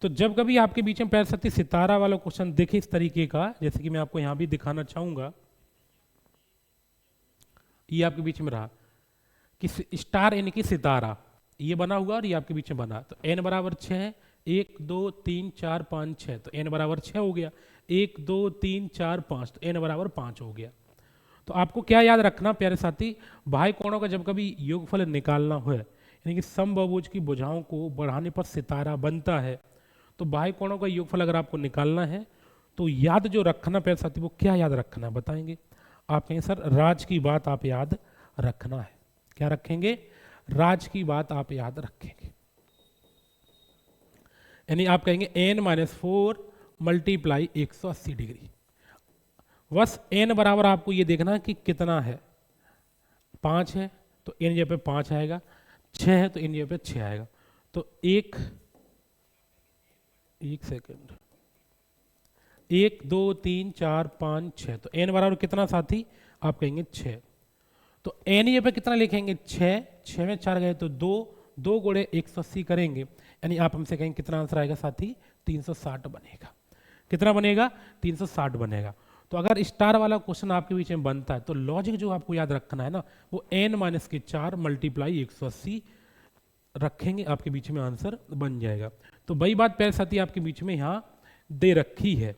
तो जब कभी आपके बीच में पैर सकती सितारा वाला क्वेश्चन देखे इस तरीके का, जैसे कि मैं आपको यहां भी दिखाना चाहूंगा, ये आपके बीच में रहा कि स्टार यानी कि सितारा ये बना हुआ और ये आपके बीच में बना, तो n बराबर 6 है, 1 2 3 4 5 6, तो n बराबर 6 हो गया। 1 2 3 4 5, तो n बराबर 5 हो गया। तो आपको क्या याद रखना प्यारे साथी, भाई कोणों का जब कभी योगफल निकालना हो, यानी कि समबाहुभुज की भुजाओं को बढ़ाने पर सितारा बनता है, तो भाई कोणों का योगफल अगर आपको निकालना है तो याद जो रखना प्यारे साथी, वो क्या याद रखना है बताएंगे? आप कहेंगे सर राज की बात आप याद रखना है। क्या रखेंगे? राज की बात आप याद रखेंगे। यानी आप कहेंगे n-4 मल्टीप्लाई 180 डिग्री। बस n बराबर आपको ये देखना कि कितना है, 5 है तो n जगह पे 5 आएगा, 6 है तो n जगह पे 6 आएगा। तो एक सेकंड, 1 2 3 4 5 6, तो n बराबर कितना साथी? आप कहेंगे 6। तो n ये पे कितना लिखेंगे? 6, 6 में 4 गए तो 2, 2 गुणे 180 करेंगे, यानी आप हमसे कहेंगे कितना आंसर आएगा साथी? 360 बनेगा। कितना बनेगा? 360 बनेगा। तो अगर स्टार वाला क्वेश्चन आपके बीच में बनता है तो लॉजिक जो आपको याद रखना है ना, वो n-4 मल्टीप्लाई 180 रखेंगे, आपके बीच में आंसर बन जाएगा। तो वही बात पहले साथी आपके बीच में यहाँ दे रखी है।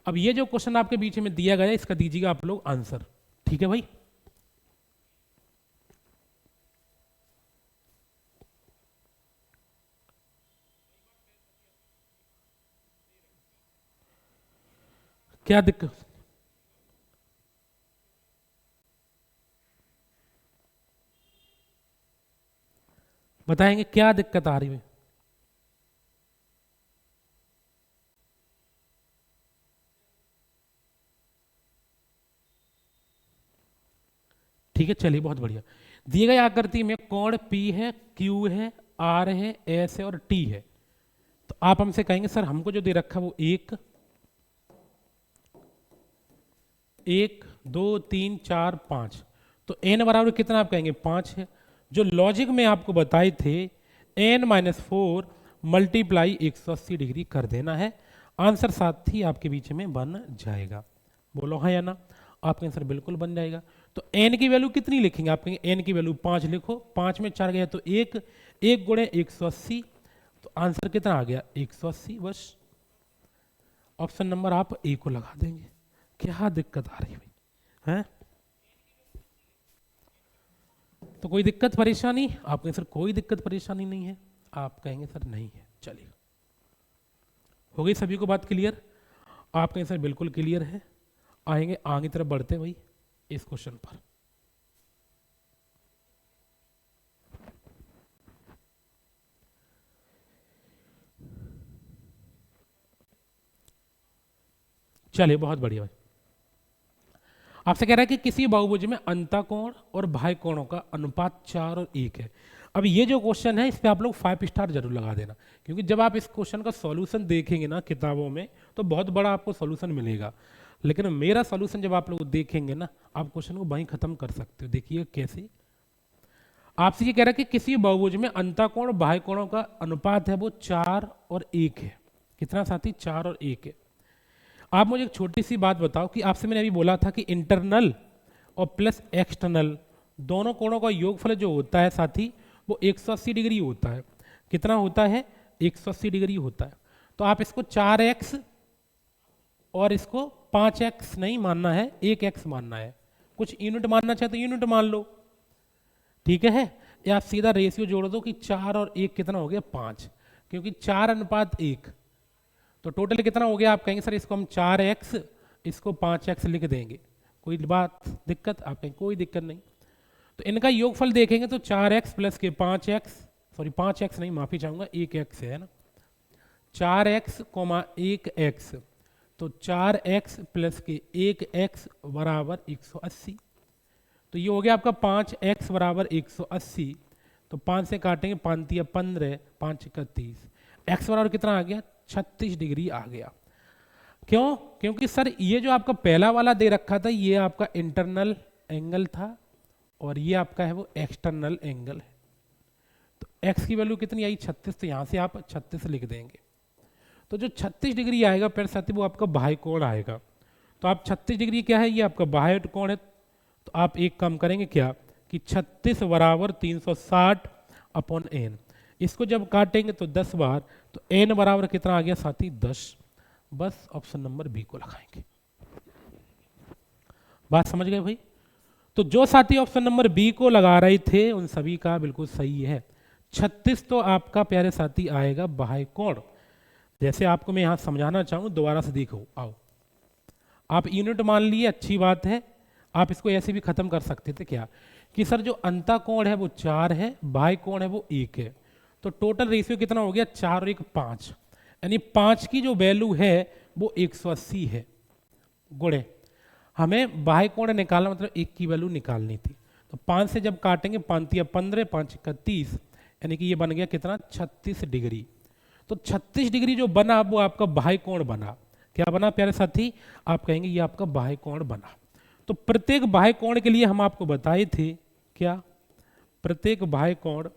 अब ये जो क्वेश्चन आपके बीच में दिया गया है, इसका दीजिएगा आप लोग आंसर। ठीक है भाई, क्या दिक्कत? बताएंगे क्या दिक्कत आ रही है? ठीक है, चलिए बहुत बढ़िया। दिए गए आकृति में कोण P है, Q है, R है, S है और T है। तो आप हमसे कहेंगे सर हमको जो दे रखा है वो 1 2 3 4 5, तो n बराबर कितना आप कहेंगे? 5 है। जो लॉजिक में आपको बताए थे n-4 मल्टीप्लाई 180 डिग्री कर देना है, आंसर साथ ही आपके बीच में बन जाएगा। बोलो हाँ या ना? आपका आंसर बिल्कुल बन जाएगा। तो n की वैल्यू कितनी लिखेंगे? आप कहेंगे n की वैल्यू 5 लिखो, 5 में 4 गया तो 1, 1 गुणे 180, तो आंसर कितना आ गया? 180। बस ऑप्शन नंबर आप ए को लगा देंगे। क्या दिक्कत आ रही है भाई? हैं? तो कोई दिक्कत परेशानी? आप कहेंगे सर कोई दिक्कत परेशानी नहीं है, आप कहेंगे सर नहीं है। चलिए, हो गई सभी को बात क्लियर? आप कहेंगे सर बिल्कुल क्लियर है। आएंगे आगे तरफ बढ़ते भाई इस क्वेश्चन पर। चलिए बहुत बढ़िया भाई। आपसे कह रहा है कि किसी बहुभुज में अंतःकोण और बाह्य कोणों का अनुपात 4 और 1 है। अब ये जो क्वेश्चन है इस पे आप लोग 5 स्टार जरूर लगा देना, क्योंकि जब आप इस क्वेश्चन का सॉल्यूशन देखेंगे ना किताबों में तो बहुत बड़ा आपको सॉल्यूशन मिलेगा, लेकिन मेरा सॉल्यूशन जब आप लोग देखेंगे ना, आप क्वेश्चन को वहीं खत्म कर सकते हो। देखिए कैसे। आपसे ये कह रहा है कि किसी बहुभुज में अंतःकोण बाह्य कोणों का अनुपात है वो 4 और 1 है। कितना साथी, 4 और 1 है। आप मुझे एक छोटी सी बात बताओ कि आपसे मैंने अभी बोला था कि इंटरनल और प्लस एक्सटर्नल दोनों कोणों का योगफल जो होता है साथी वो 180 डिग्री होता है। कितना होता है, 180 डिग्री होता है। तो आप इसको 4x और इसको 5x नहीं मानना है, 1x मानना है। कुछ यूनिट मानना चाहे तो यूनिट मान लो, ठीक है। या आप सीधा रेशियो जोड़ दो कि 4 और 1 कितना हो गया, 5, क्योंकि 4:1। तो टोटल कितना हो गया, आप कहेंगे सर इसको हम 4x इसको 5x लिख देंगे, कोई बात दिक्कत, आप कहेंगे कोई दिक्कत नहीं। तो इनका योगफल देखेंगे तो 4x प्लस के 5x, सॉरी 5x नहीं, माफी चाहूंगा, 1x है ना, 4x, 1x, तो 4x प्लस के 1x बराबर 180। तो ये हो गया आपका 5x बराबर 180। तो 5 से काटेंगे, 5 या 15, 5 31, x बराबर कितना आ गया, 36 डिग्री आ गया। क्यों, क्योंकि सर ये जो आपका पहला वाला दे रखा था ये आपका इंटरनल एंगल था और ये आपका है वो एक्सटर्नल एंगल है। तो x की वैल्यू कितनी आई, 36, तो यहाँ से आप 36 लिख देंगे। तो जो 36 डिग्री आएगा प्यारे साथी वो आपका बाह्य कोण आएगा। तो आप 36 डिग्री क्या है, ये आपका बाह्य कोण है। तो आप एक काम करेंगे क्या कि 36 बराबर 360 अपॉन n, इसको जब काटेंगे तो 10 बार, तो n बराबर कितना आ गया साथी, 10। बस ऑप्शन नंबर बी को लगाएंगे। बात समझ गए भाई। तो जो साथी ऑप्शन नंबर बी को लगा रहे थे उन सभी का बिल्कुल सही है। 36 तो आपका प्यारे साथी आएगा बाह्य कोण। जैसे आपको मैं यहां समझाना चाहूं, दोबारा से देखो, आओ आप यूनिट मान लिए, अच्छी बात है। आप इसको ऐसे भी खत्म कर सकते थे क्या कि सर जो अंतः कोण है वो 4 है, बाह्य कोण है वो 1 है। तो टोटल रेशियो कितना हो गया, 4 और 1 5, यानी 5 की जो वैल्यू है वो 180 है। गुणे हमें बाह्य कोण निकालना, मतलब 1 की वैल्यू निकालनी थी। तो 5 से जब काटेंगे, 5 या 15, 5 31, यानी कि ये बन गया कितना, 36 डिग्री। तो 36 डिग्री जो बना वो आपका बाह्य कोण बना। क्या बना प्यारे साथी, आप कहेंगे ये आपका बाह्य कोण बना। तो प्रत्येक बाह्य कोण के लिए हम आपको बताए थे क्या, प्रत्येक बाह्य कोण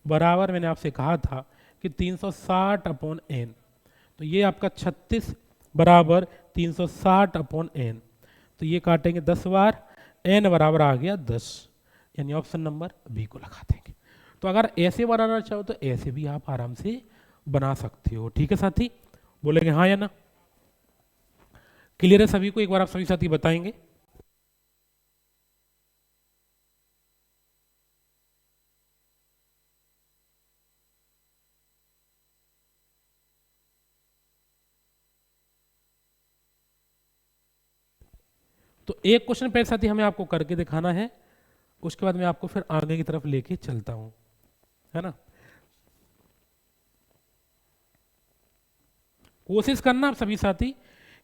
बराबर, मैंने आपसे कहा था कि 360 अपॉन n। तो ये आपका 36 बराबर 360 अपॉन n। तो ये काटेंगे 10 बार, n बराबर आ गया 10, यानी ऑप्शन नंबर बी को लगा देंगे। तो अगर ऐसे बनाना चाहो तो ऐसे भी आप आराम से बना सकते हो। ठीक है साथी, बोलेंगे हाँ या ना, क्लियर है सभी को, एक बार आप सभी साथी बताएंगे। तो एक क्वेश्चन पे साथी हमें आपको करके दिखाना है, उसके बाद मैं आपको फिर आगे की तरफ लेके चलता हूं, है ना। कोशिश करना आप सभी साथी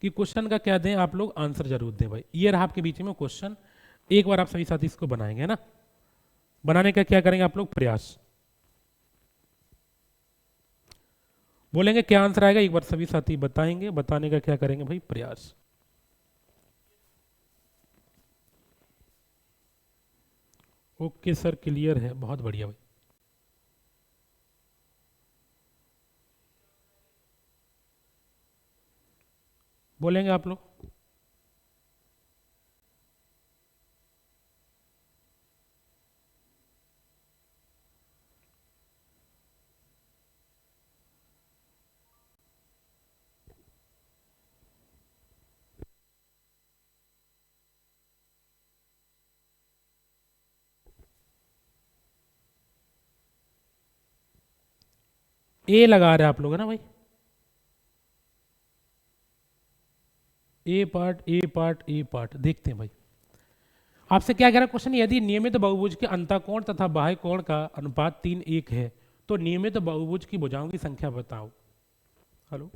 कि क्वेश्चन का क्या दें, आप लोग आंसर जरूर दें भाई। ये रहा आपके बीच में क्वेश्चन, एक बार आप सभी साथी इसको बनाएंगे, है ना। बनाने का क्या करेंगे आप लोग, प्रयास। बोलेंगे क्या आंसर आएगा, एक बार सभी साथी बताएंगे, बताने का क्या करेंगे भाई, प्रयास। ओके सर, क्लियर है, बहुत बढ़िया भाई। बोलेंगे आप लोग, ए लगा रहे आप लोग, है ना भाई, A part A part A part, देखते हैं भाई आपसे क्या कह रहा है क्वेश्चन। यदि नियमित बहुभुज के अंतःकोण तथा बाह्य कोण का अनुपात 3:1 है तो नियमित बहुभुज की भुजाओं की संख्या बताओ। हेलो,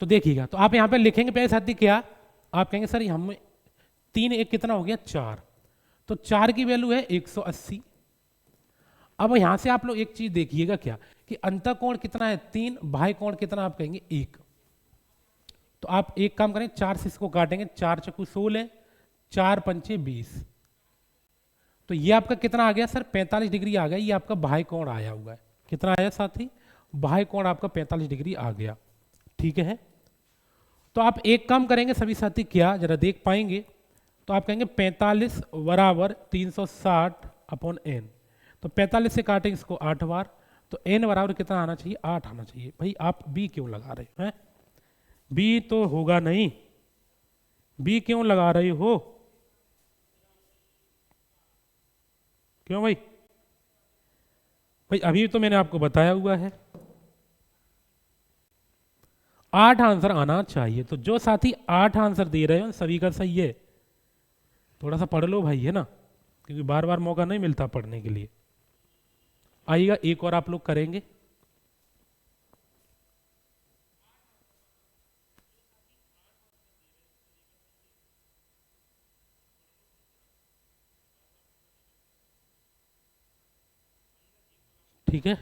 तो देखिएगा, तो आप यहां पे लिखेंगे पहले साथी क्या, आप कहेंगे सर हम 3:1 कितना हो गया, 4, तो 4 की वैल्यू है 180। अब यहां से आप लोग एक चीज देखिएगा क्या कि अंतःकोण कितना है 3, बाह्य कोण कितना, आप कहेंगे 1। तो आप एक काम करें, 4 से इसको काटेंगे, 4 चक्कू 16, 4 पंचे 20, तो ये आपका कितना आ गया सर, 45 डिग्री आ गया, ये आपका बाह्य कोण आया हुआ है। कितना आया साथी, बाह्य कोण आपका 45 डिग्री आ गया, ठीक है। तो आप एक काम करेंगे सभी साथी, क्या जरा देख पाएंगे, तो आप कहेंगे 45 बराबर 360 अपॉन एन। तो 45 से काटें इसको 8 बार, तो एन बराबर कितना आना चाहिए, 8 आना चाहिए। भाई आप बी क्यों लगा रहे हैं, बी तो होगा नहीं, बी क्यों लगा रही हो, क्यों भाई, भाई अभी तो मैंने आपको बताया हुआ है 8 आंसर आना चाहिए। तो जो साथी 8 आंसर दे रहे हो सभी का सही है, थोड़ा सा पढ़ लो भाई, है ना, क्योंकि बार बार मौका नहीं मिलता पढ़ने के लिए। आइएगा एक और आप लोग करेंगे, ठीक है।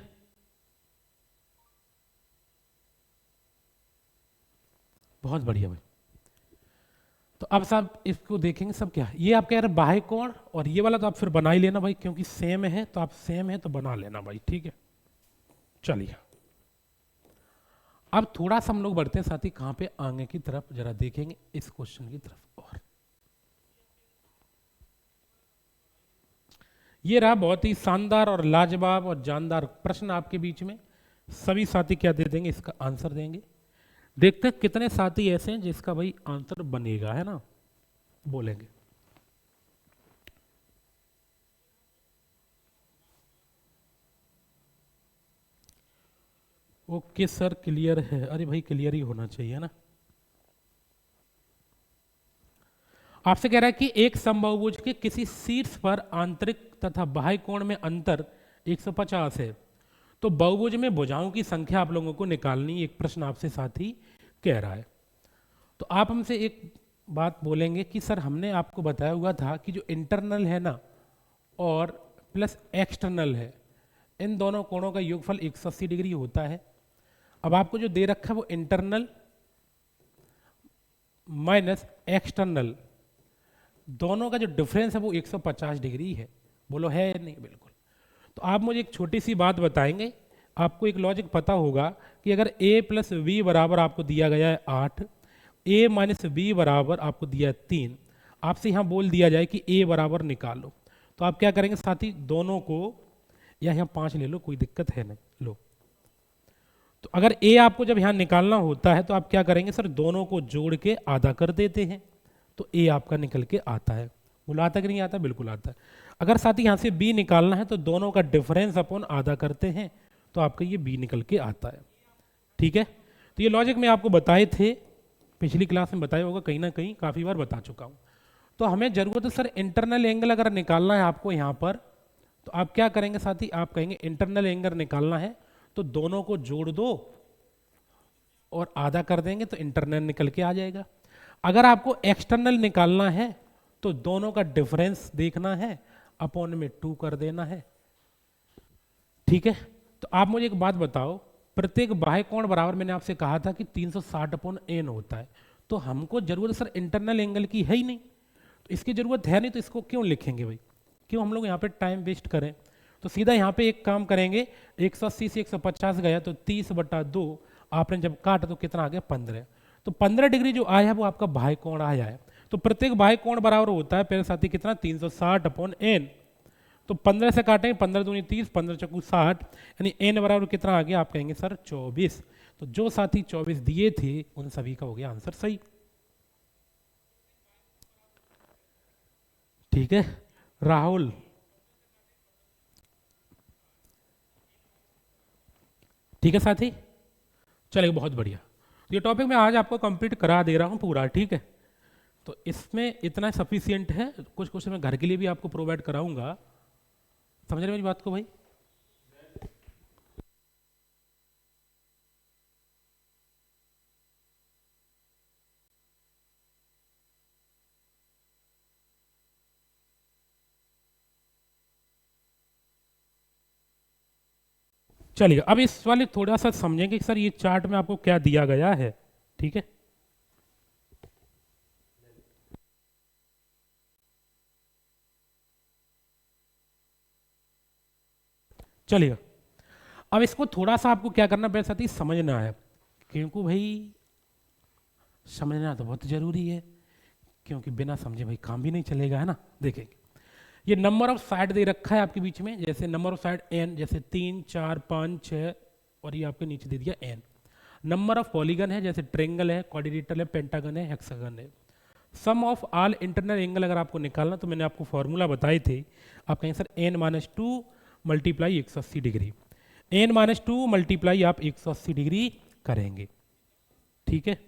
बहुत बढ़िया भाई। तो अब साहब इसको देखेंगे सब, क्या ये आप कह रहे हैं बाह्य कोण, और ये वाला तो आप फिर बना ही लेना भाई, क्योंकि सेम है, तो आप सेम है तो बना लेना भाई, ठीक है। चलिए अब थोड़ा सा हम लोग बढ़ते हैं साथी कहां पे, आगे की तरफ, जरा देखेंगे इस क्वेश्चन की तरफ। और ये रहा बहुत ही शानदार और लाजवाब और जानदार प्रश्न आपके बीच में, सभी साथी क्या दे देंगे, इसका आंसर देंगे। देखते हैं कितने साथी ऐसे हैं जिसका भाई आंसर बनेगा, है ना, बोलेंगे। ओके सर क्लियर है, अरे भाई क्लियर ही होना चाहिए ना। आपसे कह रहा है कि एक समबाहुभुज के किसी शीर्ष पर आंतरिक तथा बाह्य कोण में अंतर 150 है, तो बहुभुज में भुजाओं की संख्या आप लोगों को निकालनी, एक प्रश्न आपसे साथी कह रहा है। तो आप हमसे एक बात बोलेंगे कि सर हमने आपको बताया हुआ था कि जो इंटरनल है ना और प्लस एक्सटर्नल है, इन दोनों कोणों का योगफल 180 डिग्री होता है। अब आपको जो दे रखा है वो इंटरनल माइनस एक्सटर्नल, दोनों का जो डिफरेंस है वो 150 डिग्री है। बोलो है या नहीं, बिल्कुल। तो आप मुझे एक छोटी सी बात बताएंगे, आपको एक लॉजिक पता होगा कि अगर a प्लस वी बराबर आपको दिया गया है 8, a माइनस बी बराबर आपको दिया है 3, आपसे यहाँ बोल दिया जाए कि a बराबर निकालो, तो आप क्या करेंगे साथी, दोनों को, या यहाँ 5 ले लो, कोई दिक्कत है नहीं, लो। तो अगर a आपको जब यहाँ निकालना होता है तो आप क्या करेंगे सर, दोनों को जोड़ के आधा कर देते हैं, तो a आपका निकल के आता है। बोला आता कि नहीं आता, बिल्कुल आता है। अगर साथी यहाँ से b निकालना है तो दोनों का डिफरेंस अपॉन आधा करते हैं, तो आपका ये b निकल के आता है, ठीक है। तो ये लॉजिक मैं आपको बताए थे, पिछली क्लास में बताया होगा, कहीं ना कहीं काफ़ी बार बता चुका हूँ। तो हमें जरूरत है सर इंटरनल एंगल अगर निकालना है आपको यहाँ पर, तो आप क्या करेंगे साथी, आप कहेंगे इंटरनल एंगल निकालना है तो दोनों को जोड़ दो और आधा कर देंगे तो इंटरनल निकल के आ जाएगा। अगर आपको एक्सटर्नल निकालना है तो दोनों का डिफरेंस देखना है, अपॉन में 2 कर देना है, ठीक है। तो आप मुझे एक बात बताओ, प्रत्येक बाह्य कोण बराबर, मैंने आपसे कहा था कि 360 अपॉन एन होता है, तो हमको जरूरत सर इंटरनल एंगल की है ही नहीं, तो इसकी जरूरत है नहीं, तो इसको क्यों लिखेंगे भाई, क्यों हम लोग यहाँ पे टाइम वेस्ट करें। तो सीधा यहाँ पे एक काम करेंगे, 180 से 150 गया तो 30/2, आपने जब काटा तो कितना आ गया 15, तो 15 डिग्री जो आया है वो आपका बाह्य कोण आया है। तो प्रत्येक बाह्य कोण बराबर होता है पहले साथी कितना, 360 अपॉन एन। तो 15 से काटेंगे, 15 दूनी 30, 15 चौकू 60, यानी एन बराबर कितना आ गया, आप कहेंगे सर 24। तो जो साथी 24 दिए थे उन सभी का हो गया आंसर सही, ठीक है। राहुल, ठीक है साथी, चलेगा, बहुत बढ़िया। तो ये टॉपिक मैं आज आपको कंप्लीट करा दे रहा हूँ पूरा, ठीक है। तो इसमें इतना सफिशियंट है, कुछ क्वेश्चन मैं घर के लिए भी आपको प्रोवाइड कराऊंगा, समझ रहे मेरी बात को भाई। चलिए अब इस वाले थोड़ा सा समझेंगे कि सर ये चार्ट में आपको क्या दिया गया है, ठीक है। चलेगा। अब इसको थोड़ा सा आपको क्या करना पड़ेगा साथी, समझना है, क्योंकि भाई समझना तो बहुत जरूरी है, क्योंकि बिना समझे भाई काम भी नहीं चलेगा, है ना। देखिए ये नंबर ऑफ साइड दे रखा है आपके बीच में, जैसे नंबर ऑफ साइड n, जैसे 3 4 5 6, और ये आपके नीचे दे दिया n। नंबर ऑफ पॉलीगन है, जैसे ट्रेंगल है, क्वाड्रिलेटरल है, पेंटागन है, हेक्सागन है। सम ऑफ ऑल इंटरनल एंगल अगर आपको निकालना, तो मैंने आपको फॉर्मूला बताए थे, आप कहेंगे sir n-2 multiply 180 degree, n-2 multiply आप 180 डिग्री करेंगे, ठीक है।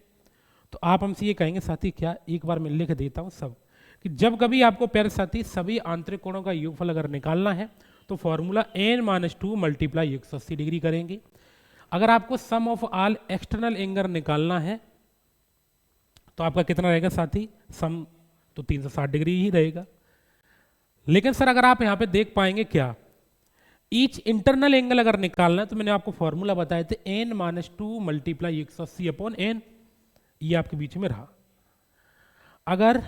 तो आप हमसे ये कहेंगे साथी क्या, एक बार मैं लिख देता हूँ सब, कि जब कभी आपको प्यारे साथी सभी आंतरिक कोणों का योगफल अगर निकालना है, तो फॉर्मूला n-2 मल्टीप्लाई 180 डिग्री करेंगे। अगर आपको सम ऑफ ऑल एक्सटर्नल एंगल निकालना है, तो आपका कितना रहेगा साथी, सम तो 360 डिग्री ही रहेगा। लेकिन सर अगर आप यहां पे देख पाएंगे क्या, ईच इंटरनल एंगल अगर निकालना है, तो मैंने आपको फॉर्मूला बताए थे n-2 मल्टीप्लाई 180 अपॉन n, ये आपके बीच में रहा। अगर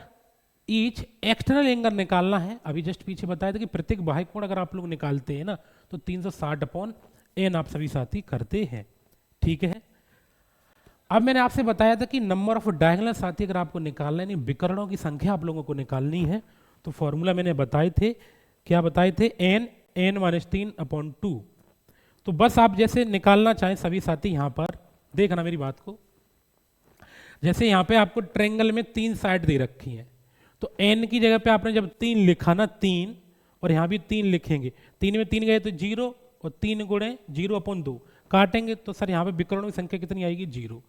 ईच एक्सटर्नल एंगल निकालना है, अभी जस्ट पीछे बताया था कि प्रत्येक बाह्य कोण अगर आप लोग निकालते हैं ना, तो 360 अपॉन n आप सभी साथी करते हैं, ठीक है। अब मैंने आपसे बताया था कि नंबर ऑफ डायगोनल साथी अगर आपको निकालना है, यानी विकर्णों की संख्या आप लोगों को निकालनी है, तो फॉर्मूला मैंने बताए थे, क्या बताए थे, n-3 अपॉन 2। तो बस आप जैसे निकालना चाहें सभी साथी, यहां पर देखना मेरी बात को, जैसे यहाँ पे आपको ट्रेंगल में 3 साइड दे रखी हैं, तो n की जगह पे आपने जब 3 लिखा ना, 3, और यहाँ भी 3 लिखेंगे, 3 में 3 गए तो 0, और 3 गुणे 0 अपॉन 2 काटेंगे, तो सर यहाँ पे विकर्णों की संख्या कितनी आएगी, 0।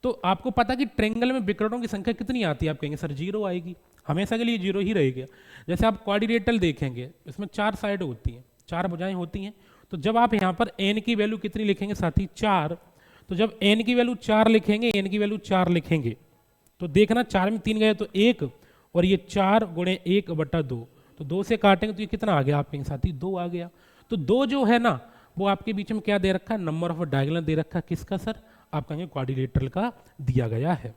तो आपको पता कि ट्रेंगल में विकर्णों की संख्या कितनी आती है, आप कहेंगे सर 0 आएगी, हमेशा के लिए 0 ही रहेगा। जैसे आप क्वाड्रिलेटरल देखेंगे, इसमें 4 साइड होती हैं, 4 भुजाएं होती हैं, तो जब आप यहाँ पर n की वैल्यू कितनी लिखेंगे साथी, 4, तो जब n की वैल्यू 4 लिखेंगे, n की वैल्यू 4 लिखेंगे, तो देखना 4 में 3 गए तो 1, और ये 4 गुणे 1/2, तो 2 से काटेंगे तो ये कितना आ गया आपके साथी, 2 आ गया। तो 2 जो है ना, वो आपके बीच में क्या दे रखा है, नंबर ऑफ डायगोनल दे रखा है, किसका सर, आप कहेंगे क्वाड्रिलेटरल का दिया गया है।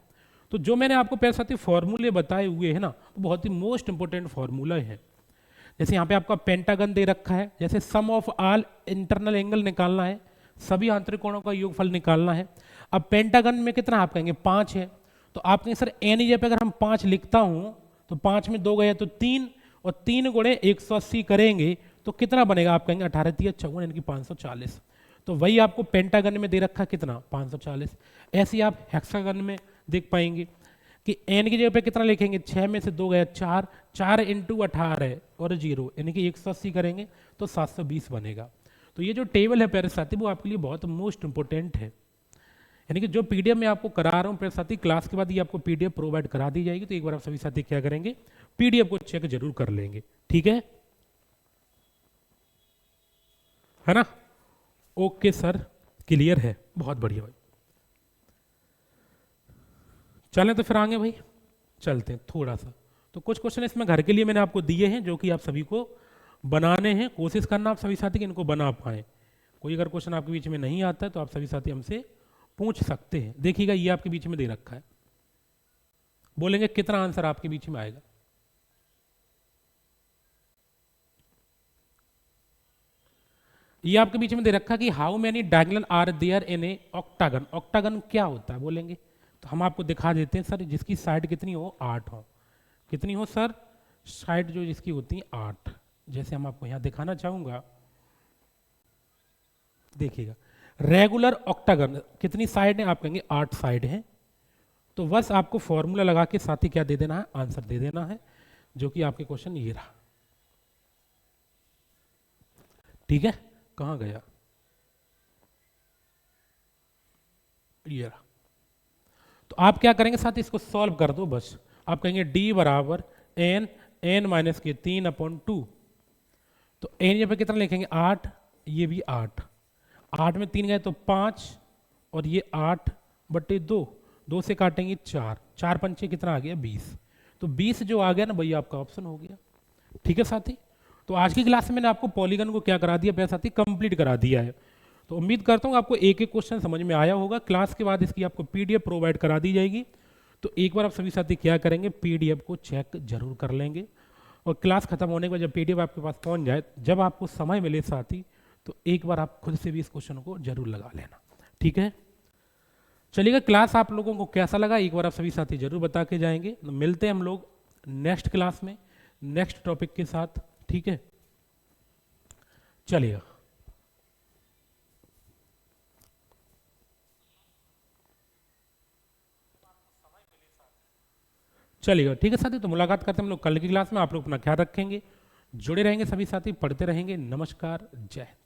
तो जो मैंने आपको प्यारे साथी फॉर्मूले बताए हुए हैं ना, वो बहुत ही मोस्ट इंपोर्टेंट फॉर्मूला है। जैसे यहाँ पे आपका पेंटागन दे रखा है, जैसे सम ऑफ ऑल इंटरनल एंगल निकालना है, सभी आंतरिक कोणों का योगफल निकालना है। अब पेंटागन में कितना आप कहेंगे, 5 है, तो आप कहेंगे सर n जगह पे अगर हम 5 लिखता हूं, तो 5 में 2 गए तो 3, और 3 गुणे 180 करेंगे तो कितना बनेगा, आप कहेंगे 18 × 54 यानी कि 540। तो वही आपको पेंटागन में दे रखा कितना, 540। ऐसे ही आप हेक्सागन में देख पाएंगे कि n की जगह पे कितना लिखेंगे, 6 में से 2 गया 4, 4 × 18 और 0 यानी कि 180 करेंगे तो 720 बनेगा। तो ये जो टेबल है प्यारे साथी, वो आपके लिए बहुत मोस्ट इंपोर्टेंट है, यानी कि जो पीडीएफ मैं आपको करा रहा हूँ प्यारे साथी, क्लास के बाद ये आपको पीडीएफ प्रोवाइड करा दी जाएगी, तो एक बार आप सभी साथी क्या करेंगे, पीडीएफ को चेक जरूर कर लेंगे, ठीक है ना। ओके सर, क्लियर है, बहुत बढ़िया भाई। चलें तो फिर आगे भाई, चलते हैं थोड़ा सा। तो कुछ क्वेश्चन इसमें घर के लिए मैंने आपको दिए हैं, जो कि आप सभी को बनाने हैं, कोशिश करना आप सभी साथी कि इनको बना पाएं। कोई अगर क्वेश्चन आपके बीच में नहीं आता है, तो आप सभी साथी हमसे पूछ सकते हैं। देखिएगा ये आपके बीच में दे रखा है, बोलेंगे कितना आंसर आपके बीच में आएगा। ये आपके बीच में दे रखा कि how many diagonal are there in a octagon. Octagon क्या होता है बोलेंगे, तो हम आपको दिखा देते हैं सर, जिसकी साइड कितनी हो, 8 हो। कितनी हो सर, साइड जो जिसकी होती है 8। जैसे हम आपको यहां दिखाना चाहूंगा, देखिएगा रेगुलर ऑक्टागन कितनी साइड है, आप कहेंगे 8 साइड है। तो बस आपको फॉर्मूला लगा के साथ ही क्या दे देना है, आंसर दे देना है, जो कि आपके क्वेश्चन ये रहा, ठीक है। कहां गया, ये रहा। तो आप क्या करेंगे साथ, इसको सॉल्व कर दो बस। आप कहेंगे d बराबर n-3/2। तो n यहाँ पे कितना लिखेंगे, 8, ये भी 8, 8 में 3 गए तो 5, और ये 8/2, 2 से काटेंगे 4, 4 पंचे कितना आ गया, 20। तो 20 जो आ गया ना भैया, आपका ऑप्शन हो गया, ठीक है साथी। तो आज की क्लास में मैंने आपको पॉलीगन को क्या करा दिया प्यारे साथी, कंप्लीट करा दिया है। तो उम्मीद करता हूँ आपको एक एक क्वेश्चन समझ में आया होगा। क्लास के बाद इसकी आपको पीडीएफ प्रोवाइड करा दी जाएगी, तो एक बार आप सभी साथी क्या करेंगे, पीडीएफ को चेक जरूर कर लेंगे। और क्लास खत्म होने के बाद जब पीडीएफ आपके पास पहुंच जाए, जब आपको समय मिले साथी, तो एक बार आप खुद से भी इस क्वेश्चन को जरूर लगा लेना, ठीक है। चलिएगा, क्लास आप लोगों को कैसा लगा एक बार आप सभी साथी जरूर बता के जाएंगे। तो मिलते हैं हम लोग नेक्स्ट क्लास में नेक्स्ट टॉपिक के साथ, ठीक है। चलिएगा, चलिएगा, ठीक है साथी। तो मुलाकात करते हैं हम लोग कल की क्लास में। आप लोग अपना ख्याल रखेंगे, जुड़े रहेंगे सभी साथी, पढ़ते रहेंगे। नमस्कार, जय हिंद।